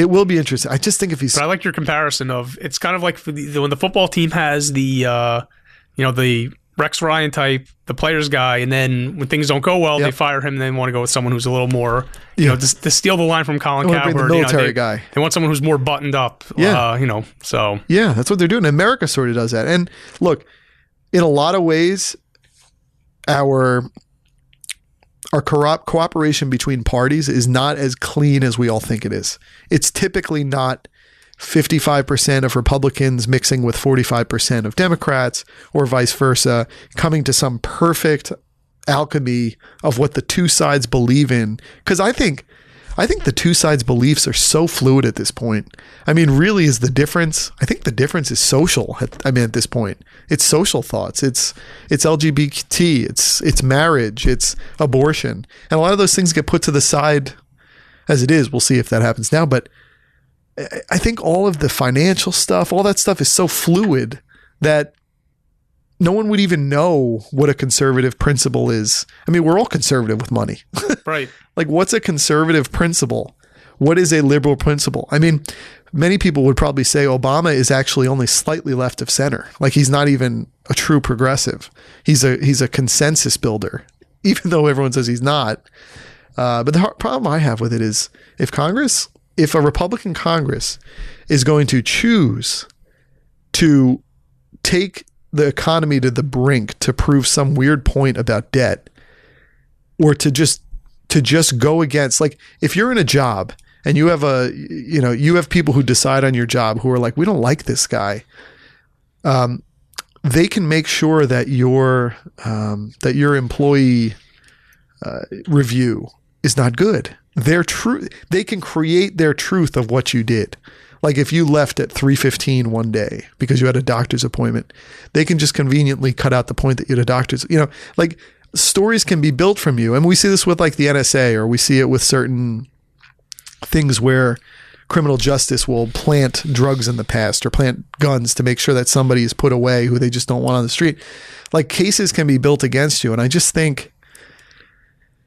will be interesting. I just think if he's. But I like your comparison of it's kind of like when the football team has the Rex Ryan type, the players guy, and then when things don't go well, they fire him and they want to go with someone who's a little more, to steal the line from Colin Cowherd. The military guy. They want someone who's more buttoned up. Yeah. So. Yeah, that's what they're doing. America sort of does that. And look, in a lot of ways, our cooperation between parties is not as clean as we all think it is. It's typically not 55% of Republicans mixing with 45% of Democrats or vice versa, coming to some perfect alchemy of what the two sides believe in. Because I think the two sides' beliefs are so fluid at this point. I mean, really is the difference. I think the difference is social. At this point, it's social thoughts. It's LGBT. It's marriage. It's abortion. And a lot of those things get put to the side as it is. We'll see if that happens now. But I think all of the financial stuff, all that stuff is so fluid that no one would even know what a conservative principle is. I mean, we're all conservative with money. Right. Like, what's a conservative principle? What is a liberal principle? I mean, many people would probably say Obama is actually only slightly left of center. Like, he's not even a true progressive. He's a consensus builder, even though everyone says he's not. But the problem I have with it is if a Republican Congress is going to choose to take the economy to the brink to prove some weird point about debt, or to just go against, like, if you're in a job and you have you have people who decide on your job who are like, we don't like this guy. They can make sure that your employee review is not good. They can create their truth of what you did. Like if you left at 3:15 one day because you had a doctor's appointment, they can just conveniently cut out the point that you had a doctor's, like stories can be built from you. And we see this with like the NSA, or we see it with certain things where criminal justice will plant drugs in the past or plant guns to make sure that somebody is put away who they just don't want on the street. Like cases can be built against you. And I just think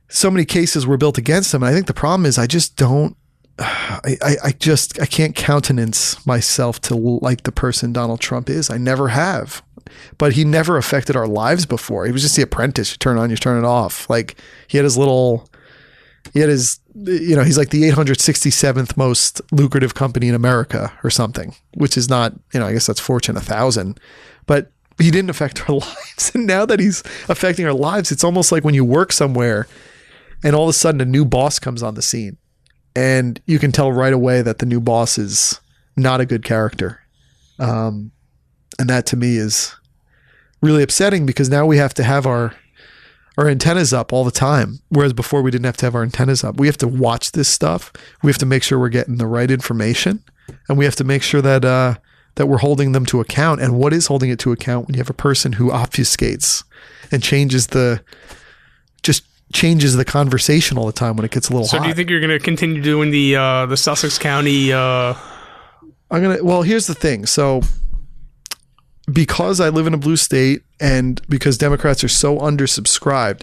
so many cases were built against them. And I think the problem is I can't countenance myself to like the person Donald Trump is. I never have. But he never affected our lives before. He was just The Apprentice. You turn it on, you turn it off. Like he's like the 867th most lucrative company in America or something, which is not, I guess that's Fortune 1000, but he didn't affect our lives. And now that he's affecting our lives, it's almost like when you work somewhere and all of a sudden a new boss comes on the scene and you can tell right away that the new boss is not a good character. And that to me is really upsetting because now we have to have our antennas up all the time. Whereas before we didn't have to have our antennas up. We have to watch this stuff. We have to make sure we're getting the right information, and we have to make sure that that we're holding them to account. And what is holding it to account when you have a person who obfuscates and changes the conversation all the time when it gets a little hot. So do you think you're going to continue doing the Sussex County? Well, here's the thing. So because I live in a blue state and because Democrats are so undersubscribed,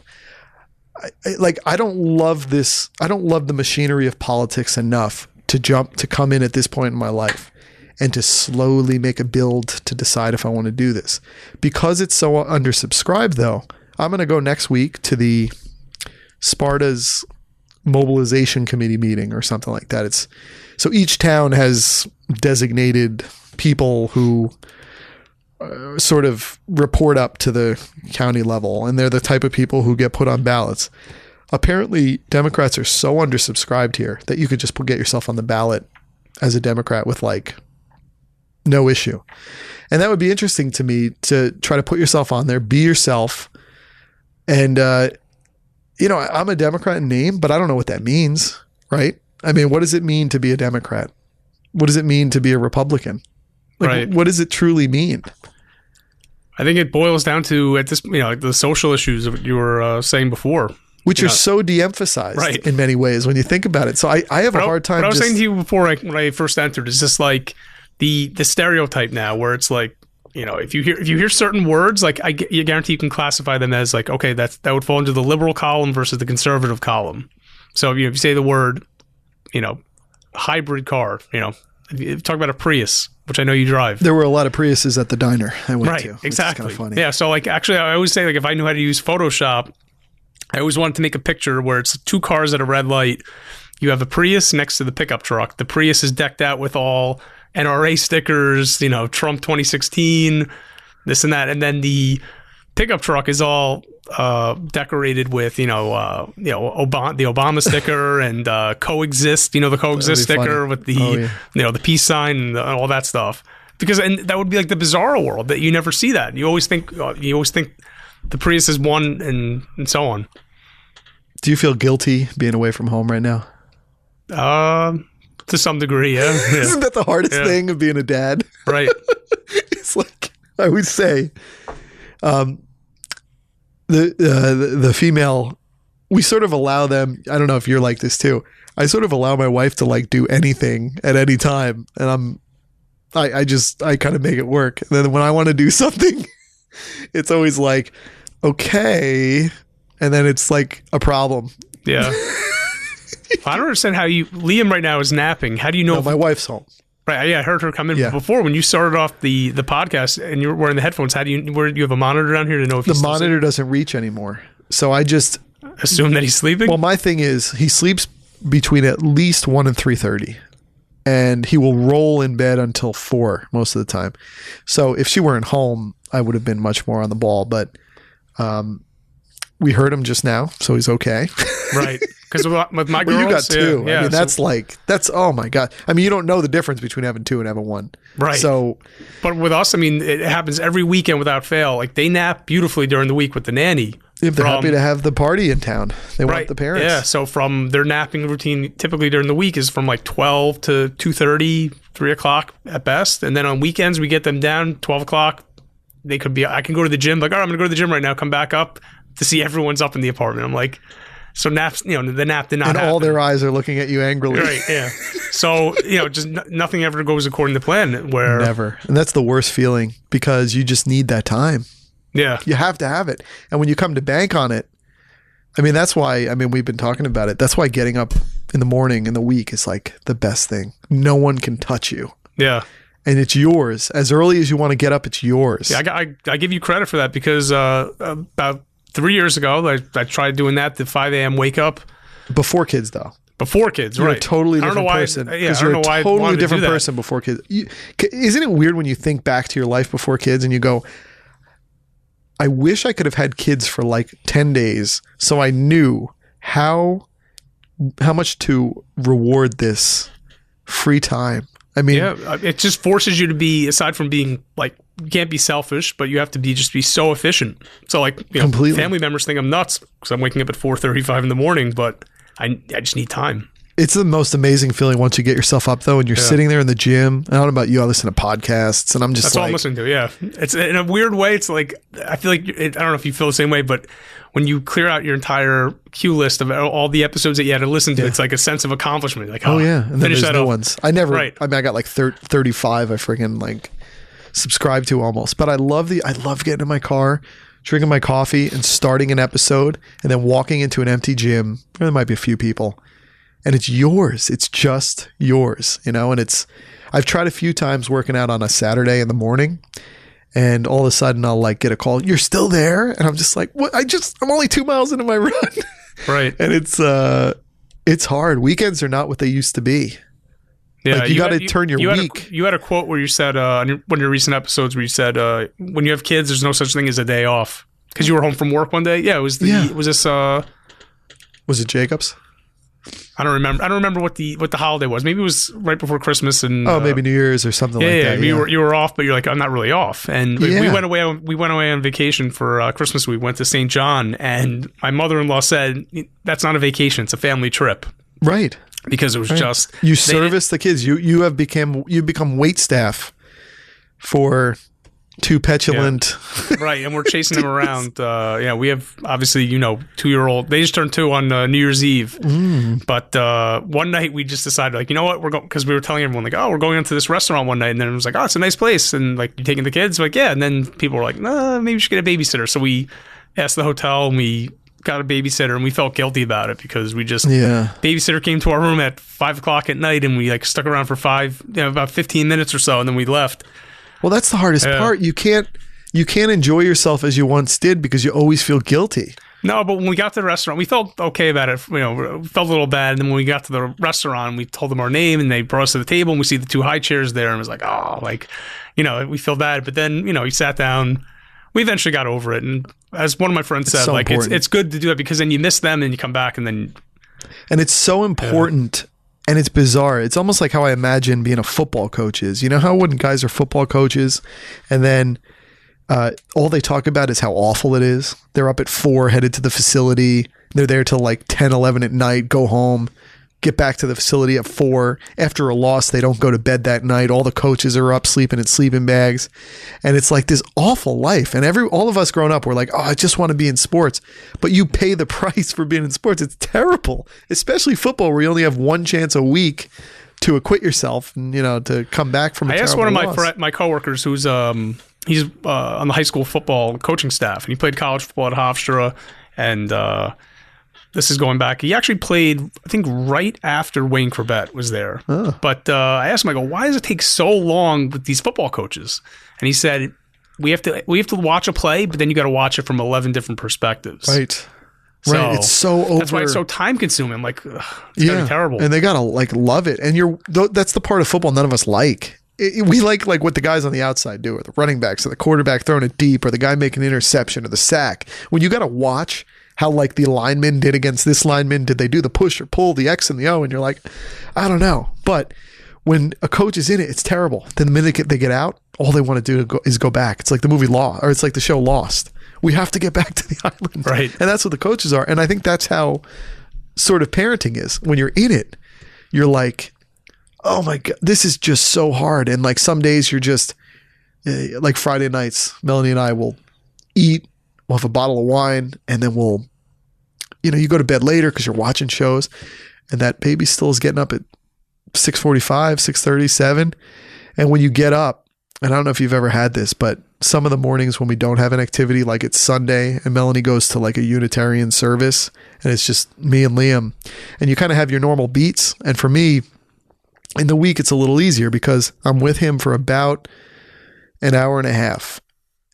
I don't love this. I don't love the machinery of politics enough to come in at this point in my life and to slowly make a build to decide if I want to do this. Because it's so undersubscribed though, I'm going to go next week to the Sparta's mobilization committee meeting or something like that. So each town has designated people who sort of report up to the county level, and they're the type of people who get put on ballots. Apparently, Democrats are so undersubscribed here that you could just get yourself on the ballot as a Democrat with like no issue. And that would be interesting to me to try to put yourself on there, be yourself. And, I'm a Democrat in name, but I don't know what that means, right? I mean, what does it mean to be a Democrat? What does it mean to be a Republican? Like, right. What does it truly mean? I think it boils down to at this, like the social issues that you were saying before, which are so de-emphasized in many ways when you think about it. So I have a hard time. What I was saying to you before when I first entered is just like the stereotype now, where it's like, if you hear certain words, like you guarantee you can classify them as like, okay, that would fall into the liberal column versus the conservative column. So if you say the word, hybrid car, talk about a Prius, which I know you drive. There were a lot of Priuses at the diner I went to. Exactly. Kind of funny. Yeah. So like, actually, I always say like, if I knew how to use Photoshop, I always wanted to make a picture where it's two cars at a red light. You have a Prius next to the pickup truck. The Prius is decked out with all NRA stickers, Trump 2016, this and that. And then the pickup truck is all decorated with, the Obama sticker and coexist, the coexist sticker with the, the peace sign and all that stuff. And that would be like the bizarro world that you never see that. You always think the Prius is one and so on. Do you feel guilty being away from home right now? To some degree, yeah. Isn't that the hardest thing of being a dad? Right. It's like, I would say, the female, we sort of allow them, I don't know if you're like this too, I sort of allow my wife to like do anything at any time, and I kind of make it work. And then when I want to do something, it's always like, okay, and then it's like a problem. Yeah. I don't understand how Liam right now is napping. How do you know? No, my wife's home. Right. Yeah, I heard her come in before when you started off the podcast and you were wearing the headphones. Do you have a monitor down here to know if the monitor doesn't reach anymore? So I just assume that he's sleeping. Well, my thing is he sleeps between at least 1 and 3:30, and he will roll in bed until 4 most of the time. So if she weren't home, I would have been much more on the ball. But we heard him just now, so he's okay. Right. Because with my girls, you got two. Yeah, I mean, that's oh my God. I mean, you don't know the difference between having two and having one. Right. So, but with us, I mean, it happens every weekend without fail. Like they nap beautifully during the week with the nanny. if they're happy to have the party in town, they want the parents. Yeah. So from their napping routine, typically during the week is from like 12 to 2:30, 3 o'clock at best. And then on weekends, we get them down 12 o'clock. They could be, I can go to the gym. Like, all right, I'm going to go to the gym right now, come back up to see everyone's up in the apartment. I'm like, so naps, the nap did not happen. And all their eyes are looking at you angrily. Right, yeah. So, just nothing ever goes according to plan. Where Never. And that's the worst feeling because you just need that time. Yeah. You have to have it. And when you come to bank on it, I mean, that's why, we've been talking about it. That's why getting up in the morning in the week is like the best thing. No one can touch you. Yeah. And it's yours. As early as you want to get up, it's yours. Yeah, I give you credit for that because about 3 years ago, I tried doing that, the 5 a.m. wake up. Before kids, though. Before kids, you're right. a totally different person. Because you're a totally different person before kids. Isn't it weird when you think back to your life before kids and you go, I wish I could have had kids for like 10 days so I knew how much to reward this free time. I mean, yeah, it just forces you to be, aside from being like, you can't be selfish, but you have to be so efficient. So like, completely. Family members think I'm nuts because I'm waking up at 4:35 in the morning, but I just need time. It's the most amazing feeling once you get yourself up though, and you're sitting there in the gym. I don't know about you, I listen to podcasts and I'm just That's all I'm listening to. Yeah. It's in a weird way. It's like, I feel like, I don't know if you feel the same way, but when you clear out your entire queue list of all the episodes that you had to listen to, it's like a sense of accomplishment. Like, oh yeah. And then there's new ones. I never, right. I got like 35 I freaking like subscribe to almost, but I love getting in my car, drinking my coffee and starting an episode and then walking into an empty gym. There might be a few people and it's yours. It's just yours, and I've tried a few times working out on a Saturday in the morning and all of a sudden I'll like get a call. You're still there? And I'm just like, what? I'm only 2 miles into my run. Right. And it's hard. Weekends are not what they used to be. Yeah, like you got to turn your week. You had a quote where you said, on one of your recent episodes where you said, when you have kids, there's no such thing as a day off. Because you were home from work one day. Yeah, was it Jacobs? I don't remember what the holiday was. Maybe it was right before Christmas and maybe New Year's or something like that. Yeah, you were off, but you're like, I'm not really off. And we went away on vacation for Christmas. We went to St. John, and my mother-in-law said that's not a vacation; it's a family trip. Right. Because it was just you service the kids. You've become wait staff for two petulant. Yeah. Right, and we're chasing them around. We have obviously 2-year-old. They just turned 2 on New Year's Eve. But one night we just decided like, you know what, we're going, because we were telling everyone like, oh, we're going into this restaurant one night, and then it was like, oh, it's a nice place, and like, you taking the kids? Like, yeah, and then people were like, nah, maybe we should get a babysitter. So we asked the hotel and we got a babysitter, and we felt guilty about it because we just babysitter came to our room at 5 o'clock at night, and we like stuck around for about 15 minutes or so, and then we left. Well, that's the hardest part. You can't enjoy yourself as you once did because you always feel guilty. No, but when we got to the restaurant, we felt okay about it. We felt a little bad. And then when we got to the restaurant, we told them our name, and they brought us to the table, and we see the 2 high chairs there, and it was like, oh, like, we feel bad. But then, we sat down. We eventually got over it. And as one of my friends said, like, it's good to do that because then you miss them and you come back and then. And it's so important. And it's bizarre. It's almost like how I imagine being a football coach is. You know how when guys are football coaches and then all they talk about is how awful it is. They're up at 4, headed to the facility. They're there till like 10, 11 at night, go home, get back to the facility at 4. After a loss, they don't go to bed that night. All the coaches are up sleeping in sleeping bags. And it's like this awful life. And all of us growing up, we're like, oh, I just want to be in sports. But you pay the price for being in sports. It's terrible, especially football where you only have one chance a week to acquit yourself and, to come back from a terrible loss. I asked one of my coworkers who's he's on the high school football coaching staff, and he played college football at Hofstra, and this is going back. He actually played, I think, right after Wayne Corbett was there. Oh. But I asked him, I go, why does it take so long with these football coaches? And he said, we have to watch a play, but then you got to watch it from 11 different perspectives. Right. Right. It's so over. That's why it's so time consuming. Like, it's gotta be terrible. And they gotta like love it. And that's the part of football none of us like. We like what the guys on the outside do, or the running backs, or the quarterback throwing it deep, or the guy making an interception, or the sack. When you gotta watch how like the lineman did against this lineman. Did they do the push or pull, the X and the O? And you're like, I don't know. But when a coach is in it, it's terrible. Then the minute they get out, all they want to do is go back. It's like the movie or it's like the show Lost. We have to get back to the island. Right. And that's what the coaches are. And I think that's how sort of parenting is. When you're in it, you're like, oh my God, this is just so hard. And like some days you're just like Friday nights, Melanie and I will eat, we'll have a bottle of wine, and then we'll, you go to bed later because you're watching shows, and that baby still is getting up at 6:45, 6:30, 7. And when you get up, and I don't know if you've ever had this, but some of the mornings when we don't have an activity, like it's Sunday and Melanie goes to like a Unitarian service and it's just me and Liam, and you kind of have your normal beats. And for me, in the week, it's a little easier because I'm with him for about an hour and a half,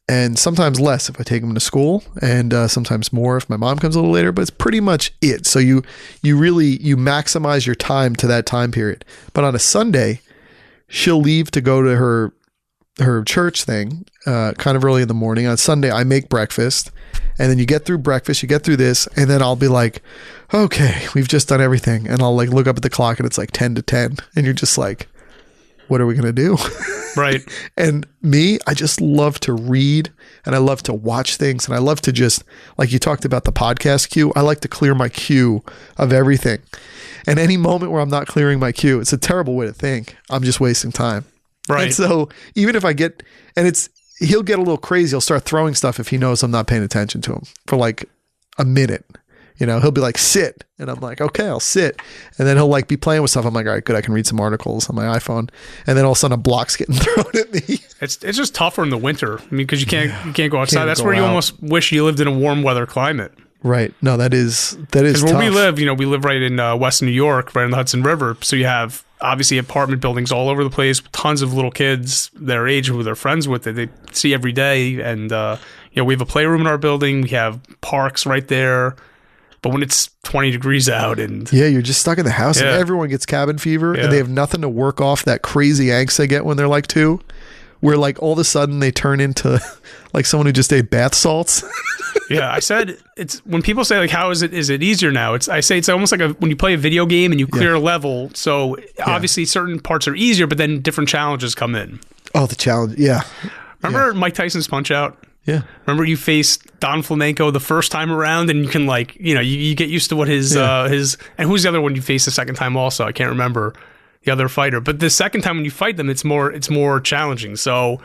and sometimes less if I take him to school, and sometimes more if my mom comes a little later, but it's pretty much it. So you maximize your time to that time period. But on a Sunday, she'll leave to go to her church thing kind of early in the morning. On Sunday, I make breakfast, and then you get through breakfast, you get through this, and then I'll be like, okay, we've just done everything. And I'll like look up at the clock and it's like 10 to 10. And you're just like, what are we going to do? Right. And me, I just love to read, and I love to watch things, and I love to just, like you talked about the podcast queue, I like to clear my queue of everything. And any moment where I'm not clearing my queue, it's a terrible way to think. I'm just wasting time. Right. And so even if I get, and he'll get a little crazy. He'll start throwing stuff if he knows I'm not paying attention to him for like a minute. He'll be like, sit. And I'm like, okay, I'll sit. And then he'll like be playing with stuff. I'm like, all right, good. I can read some articles on my iPhone. And then all of a sudden a block's getting thrown at me. It's just tougher in the winter. I mean, because you can't go outside. That's where you out. Almost wish you lived in a warm weather climate. Right. No, that is Because tough. where we live, we live right in Western New York, right on the Hudson River. So you have obviously apartment buildings all over the place, tons of little kids their age who they're friends with that they see every day. And, we have a playroom in our building. We have parks right there. But when it's 20 degrees out and... Yeah, you're just stuck in the house and everyone gets cabin fever and they have nothing to work off that crazy angst they get when they're like 2, where like all of a sudden they turn into like someone who just ate bath salts. Yeah, I said it's when people say like, how is it easier now? I say it's almost like when you play a video game and you clear a level. So obviously certain parts are easier, but then different challenges come in. Oh, the challenge. Yeah. Remember Mike Tyson's Punch-Out? Yeah. Remember you faced Don Flamenco the first time around, and you can like, you get used to what his and who's the other one you faced the second time also? I can't remember the other fighter, but the second time when you fight them, it's more challenging. So,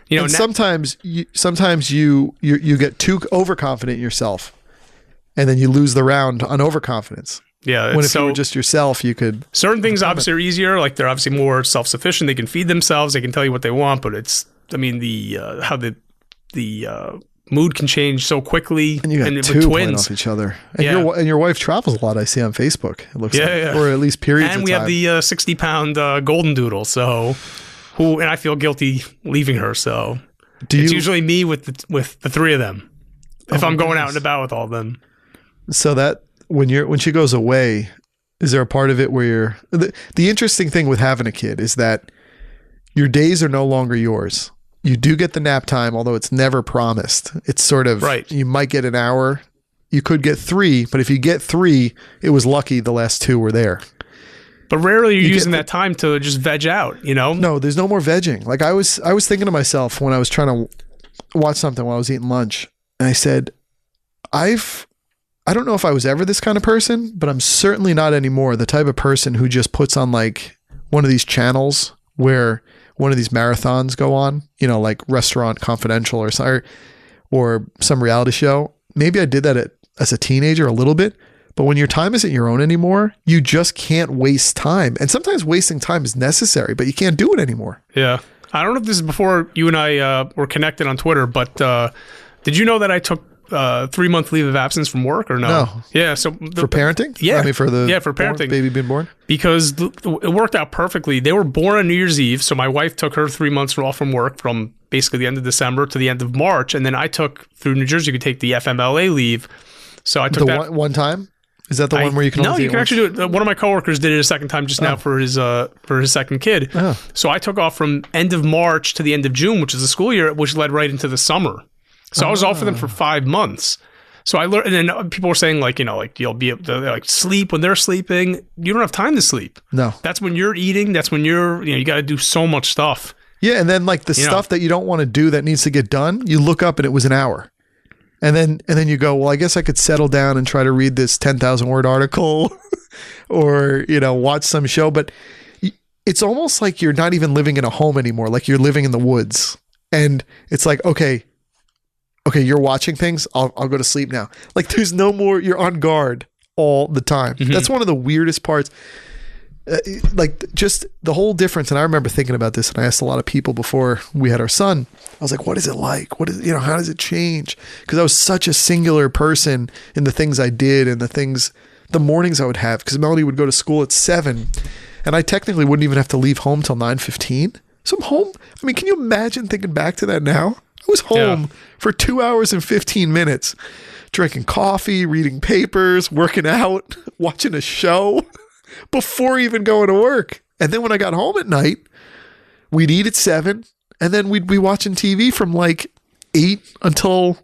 and sometimes you get too overconfident in yourself, and then you lose the round on overconfidence. Yeah. When if you were just yourself, you could. Certain things obviously are easier. Like they're obviously more self-sufficient. They can feed themselves. They can tell you what they want. But how the mood can change so quickly. And you got two playing off each other. And your wife travels a lot, I see on Facebook. It looks like. Or at least periods and of we time. have the 60-pound golden doodle. So and I feel guilty leaving her. So it's usually me with the 3 of them. If I'm going out and about with all of them. So that when she goes away, is there a part of it where the interesting thing with having a kid is that your days are no longer yours. You do get the nap time, although it's never promised. It's sort of, right. You might get an hour. You could get 3, but if you get 3, it was lucky the last 2 were there. But rarely you're using that time to just veg out, No, there's no more vegging. Like I was thinking to myself when I was trying to watch something while I was eating lunch, and I said, I don't know if I was ever this kind of person, but I'm certainly not anymore the type of person who just puts on like one of these channels where one of these marathons go on, like Restaurant Confidential or some reality show. Maybe I did that as a teenager a little bit, but when your time isn't your own anymore, you just can't waste time. And sometimes wasting time is necessary, but you can't do it anymore. Yeah. I don't know if this is before you and I were connected on Twitter, but did you know that I took 3-month leave of absence from work or no? No. Yeah. So for parenting? Yeah. I mean, for parenting. Baby being born? Because it worked out perfectly. They were born on New Year's Eve. So my wife took her 3 months off from work from basically the end of December to the end of March. And then I took through New Jersey, you could take the FMLA leave. So I took that one time. Is that the one where you can? No, you can actually do it. One of my coworkers did it a second time just now for his second kid. Oh. So I took off from end of March to the end of June, which is the school year, which led right into the summer. So I was off with them for 5 months. So I learned, and then people were saying like, like you'll be able to like sleep when they're sleeping. You don't have time to sleep. No. That's when you're eating. That's when you got to do so much stuff. Yeah. And then like the stuff that you don't want to do that needs to get done, you look up and it was an hour. And then you go, well, I guess I could settle down and try to read this 10,000 word article or, watch some show. But it's almost like you're not even living in a home anymore. Like you're living in the woods. And it's like, okay, you're watching things. I'll go to sleep now. Like there's no more, you're on guard all the time. Mm-hmm. That's one of the weirdest parts. Like just the whole difference. And I remember thinking about this and I asked a lot of people before we had our son. I was like, what is it like? How does it change? Because I was such a singular person in the things I did and the mornings I would have. Because Melody would go to school at 7 and I technically wouldn't even have to leave home till 9:15. So I'm home. I mean, can you imagine thinking back to that now? I was home for 2 hours and 15 minutes, drinking coffee, reading papers, working out, watching a show before even going to work. And then when I got home at night, we'd eat at 7 and then we'd be watching TV from like 8 until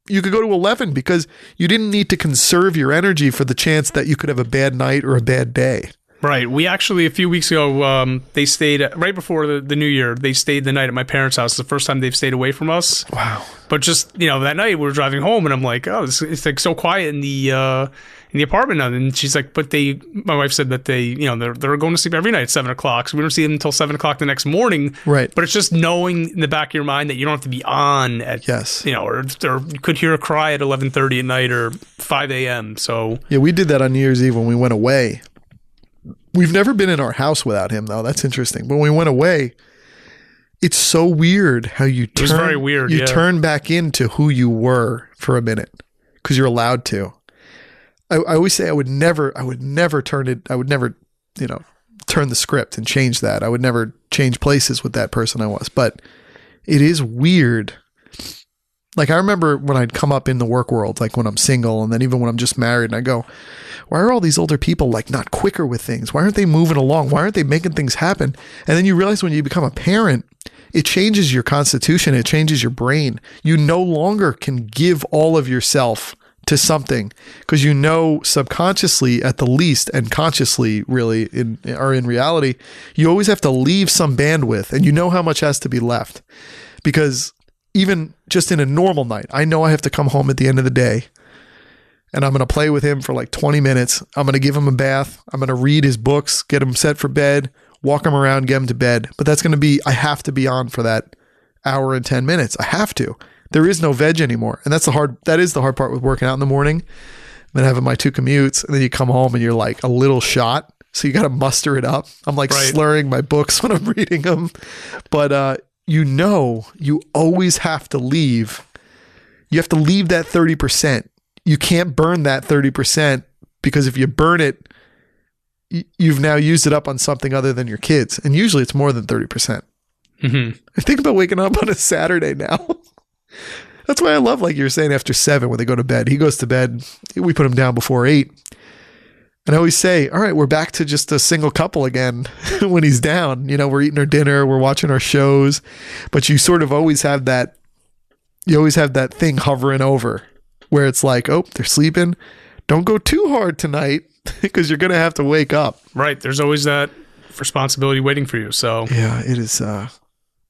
you could go to 11 because you didn't need to conserve your energy for the chance that you could have a bad night or a bad day. Right. We actually, a few weeks ago, they stayed, right before the New Year, they stayed the night at my parents' house. It's the first time they've stayed away from us. Wow. But just, that night we were driving home and I'm like, oh, it's like so quiet in the apartment now. And she's like, but my wife said that they're going to sleep every night at 7 o'clock. So we don't see them until 7 o'clock the next morning. Right. But it's just knowing in the back of your mind that you don't have to be on at, or you could hear a cry at 11:30 at night or 5 a.m. So yeah, we did that on New Year's Eve when we went away. We've never been in our house without him, though. That's interesting. When we went away, it's so weird how you turn. It was very weird. You turn back into who you were for a minute because you're allowed to. I always say I would never turn it. I would never, turn the script and change that. I would never change places with that person I was. But it is weird. Like I remember when I'd come up in the work world, like when I'm single and then even when I'm just married and I go, why are all these older people like not quicker with things? Why aren't they moving along? Why aren't they making things happen? And then you realize when you become a parent, it changes your constitution. It changes your brain. You no longer can give all of yourself to something because subconsciously at the least and consciously really in reality, you always have to leave some bandwidth and you know how much has to be left because even just in a normal night, I know I have to come home at the end of the day and I'm going to play with him for like 20 minutes. I'm going to give him a bath. I'm going to read his books, get him set for bed, walk him around, get him to bed. But that's going to be, I have to be on for that hour and 10 minutes. I have to. There is no veg anymore. And that is the hard part with working out in the morning and having my 2 commutes. And then you come home and you're like a little shot. So you got to muster it up. I'm like slurring my books when I'm reading them. But, you always have to leave. You have to leave that 30%. You can't burn that 30% because if you burn it, you've now used it up on something other than your kids. And usually it's more than 30%. Mm-hmm. I think about waking up on a Saturday now. That's why I love, like you were saying, after 7 when they go to bed. He goes to bed. We put him down before 8. And I always say, all right, we're back to just a single couple again when he's down. We're eating our dinner, we're watching our shows, but you sort of always have that thing hovering over where it's like, oh, they're sleeping. Don't go too hard tonight because you're going to have to wake up. Right. There's always that responsibility waiting for you. So yeah, it is.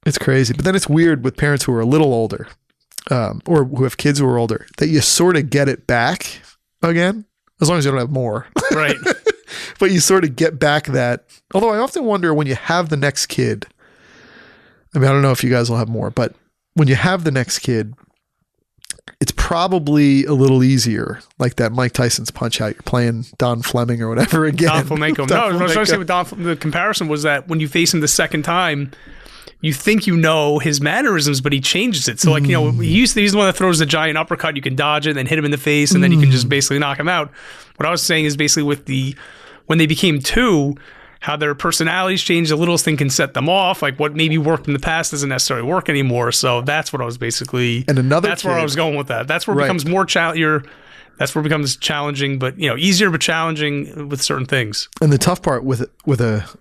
It's crazy. But then it's weird with parents who are a little older or who have kids who are older that you sort of get it back again. As long as you don't have more. Right. But you sort of get back that. Although I often wonder when you have the next kid. I mean, I don't know if you guys will have more, but when you have the next kid, it's probably a little easier. Like that Mike Tyson's Punch Out. You're playing Don Fleming or whatever again. Don Flamenco. No, I was trying to say with the comparison was that when you face him the second time, you think his mannerisms, but he changes it. So like, he's the one that throws the giant uppercut. You can dodge it and then hit him in the face and then you can just basically knock him out. What I was saying is basically when they became 2, how their personalities change. The littlest thing can set them off. Like what maybe worked in the past doesn't necessarily work anymore. So that's what I was basically, that's where I was going with that. That's where it becomes more that's where it becomes challenging, but easier but challenging with certain things. And the tough part with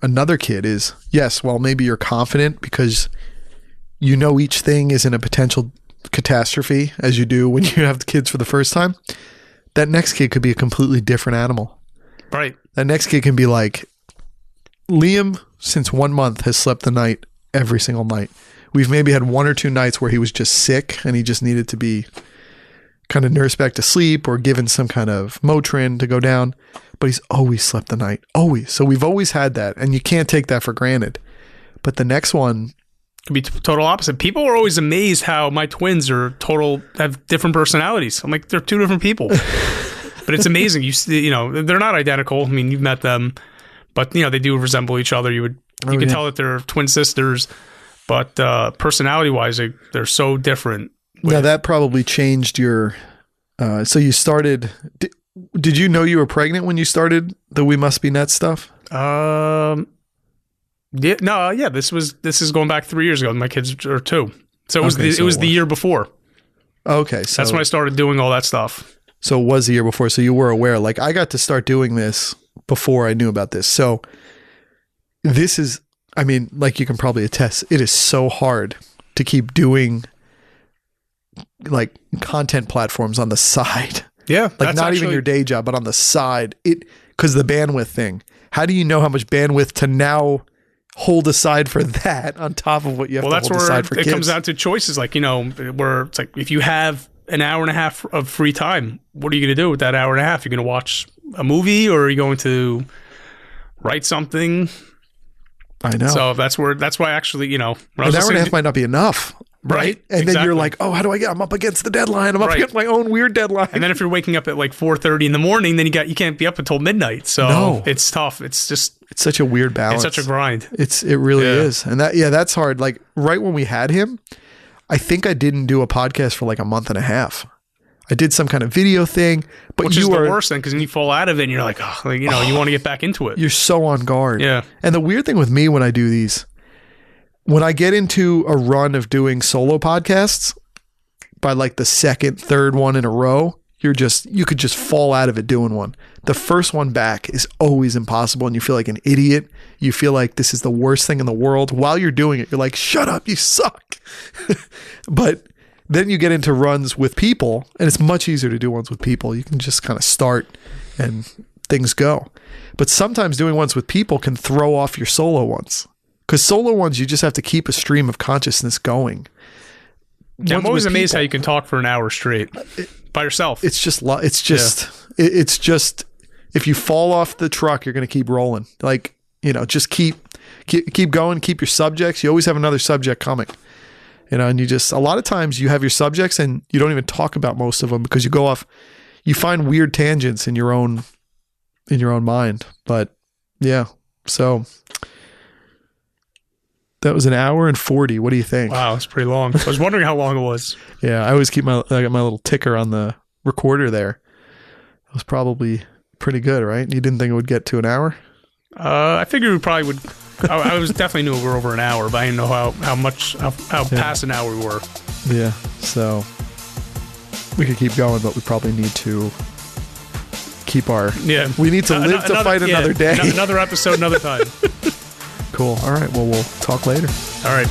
another kid is, yes, well, maybe you're confident because each thing is in a potential catastrophe as you do when you have kids for the first time, that next kid could be a completely different animal. Right. That next kid can be like, Liam, since 1 month, has slept the night every single night. We've maybe had 1 or 2 nights where he was just sick and he just needed to be kind of nursed back to sleep or given some kind of Motrin to go down. But he's always slept the night. Always. So we've always had that. And you can't take that for granted. But the next one could be total opposite. People are always amazed how my twins have different personalities. I'm like, they're 2 different people. But it's amazing. You know, they're not identical. I mean, you've met them. But, you know, they do resemble each other. You can tell that they're twin sisters. But personality-wise, they're so different. Now, that probably changed your... so you started... Did you know you were pregnant when you started the We Must Be Nuts stuff? Yeah. No. Yeah. This is going back 3 years ago. My kids are 2. So it was the year before. Okay. So that's when I started doing all that stuff. So it was the year before. So you were aware. Like, I got to start doing this before I knew about this. So this is, I mean, like you can probably attest, it is so hard to keep doing like content platforms on the side. Yeah. Like not even your day job, but on the side. Because the bandwidth thing. How do you know how much bandwidth to now hold aside for that on top of what you have to hold aside for kids? Well, that's where it comes down to choices. Like, you know, where it's like, if you have an hour and a half of free time, what are you going to do with that hour and a half? You're going to watch a movie, or are you going to write something? I know. So that's why actually, you know, an hour and a half might not be enough. Right. And exactly. Then you're like, oh, how do I get? I'm up against the deadline. I'm up against my own weird deadline. And then if you're waking up at like 4:30 in the morning, then you can't be up until midnight. So it's tough. It's such a weird balance. It's such a grind. It really is. And that's hard. Like right when we had him, I think I didn't do a podcast for like a month and a half. I did some kind of video thing, but which is the worst thing, because then you fall out of it and you're like, you want to get back into it. You're so on guard. Yeah. And the weird thing with me when I do these, when I get into a run of doing solo podcasts, by like the second, third one in a row, you could just fall out of it doing one. The first one back is always impossible, and you feel like an idiot. You feel like this is the worst thing in the world. While you're doing it, you're like, shut up, you suck. But then you get into runs with people, and it's much easier to do ones with people. You can just kind of start and things go. But sometimes doing ones with people can throw off your solo ones. Because solo ones, you just have to keep a stream of consciousness going. Yeah, I'm always amazed how you can talk for an hour straight by yourself. It's just if you fall off the truck, you're going to keep rolling. Like, just keep going, keep your subjects. You always have another subject coming. And a lot of times you have your subjects and you don't even talk about most of them because you go off, you find weird tangents in your own mind. But yeah, so that was 1 hour and 40. What do you think? Wow, it's pretty long. I was wondering how long it was. Yeah, I always I got my little ticker on the recorder there. It was probably pretty good, right? You didn't think it would get to an hour? I figured we probably would. I was definitely knew we were over an hour, but I didn't know how past an hour we were. Yeah, so we could keep going, but we probably need to keep we need to live to fight another day. Another episode, another time. Cool. All right. Well, we'll talk later. All right.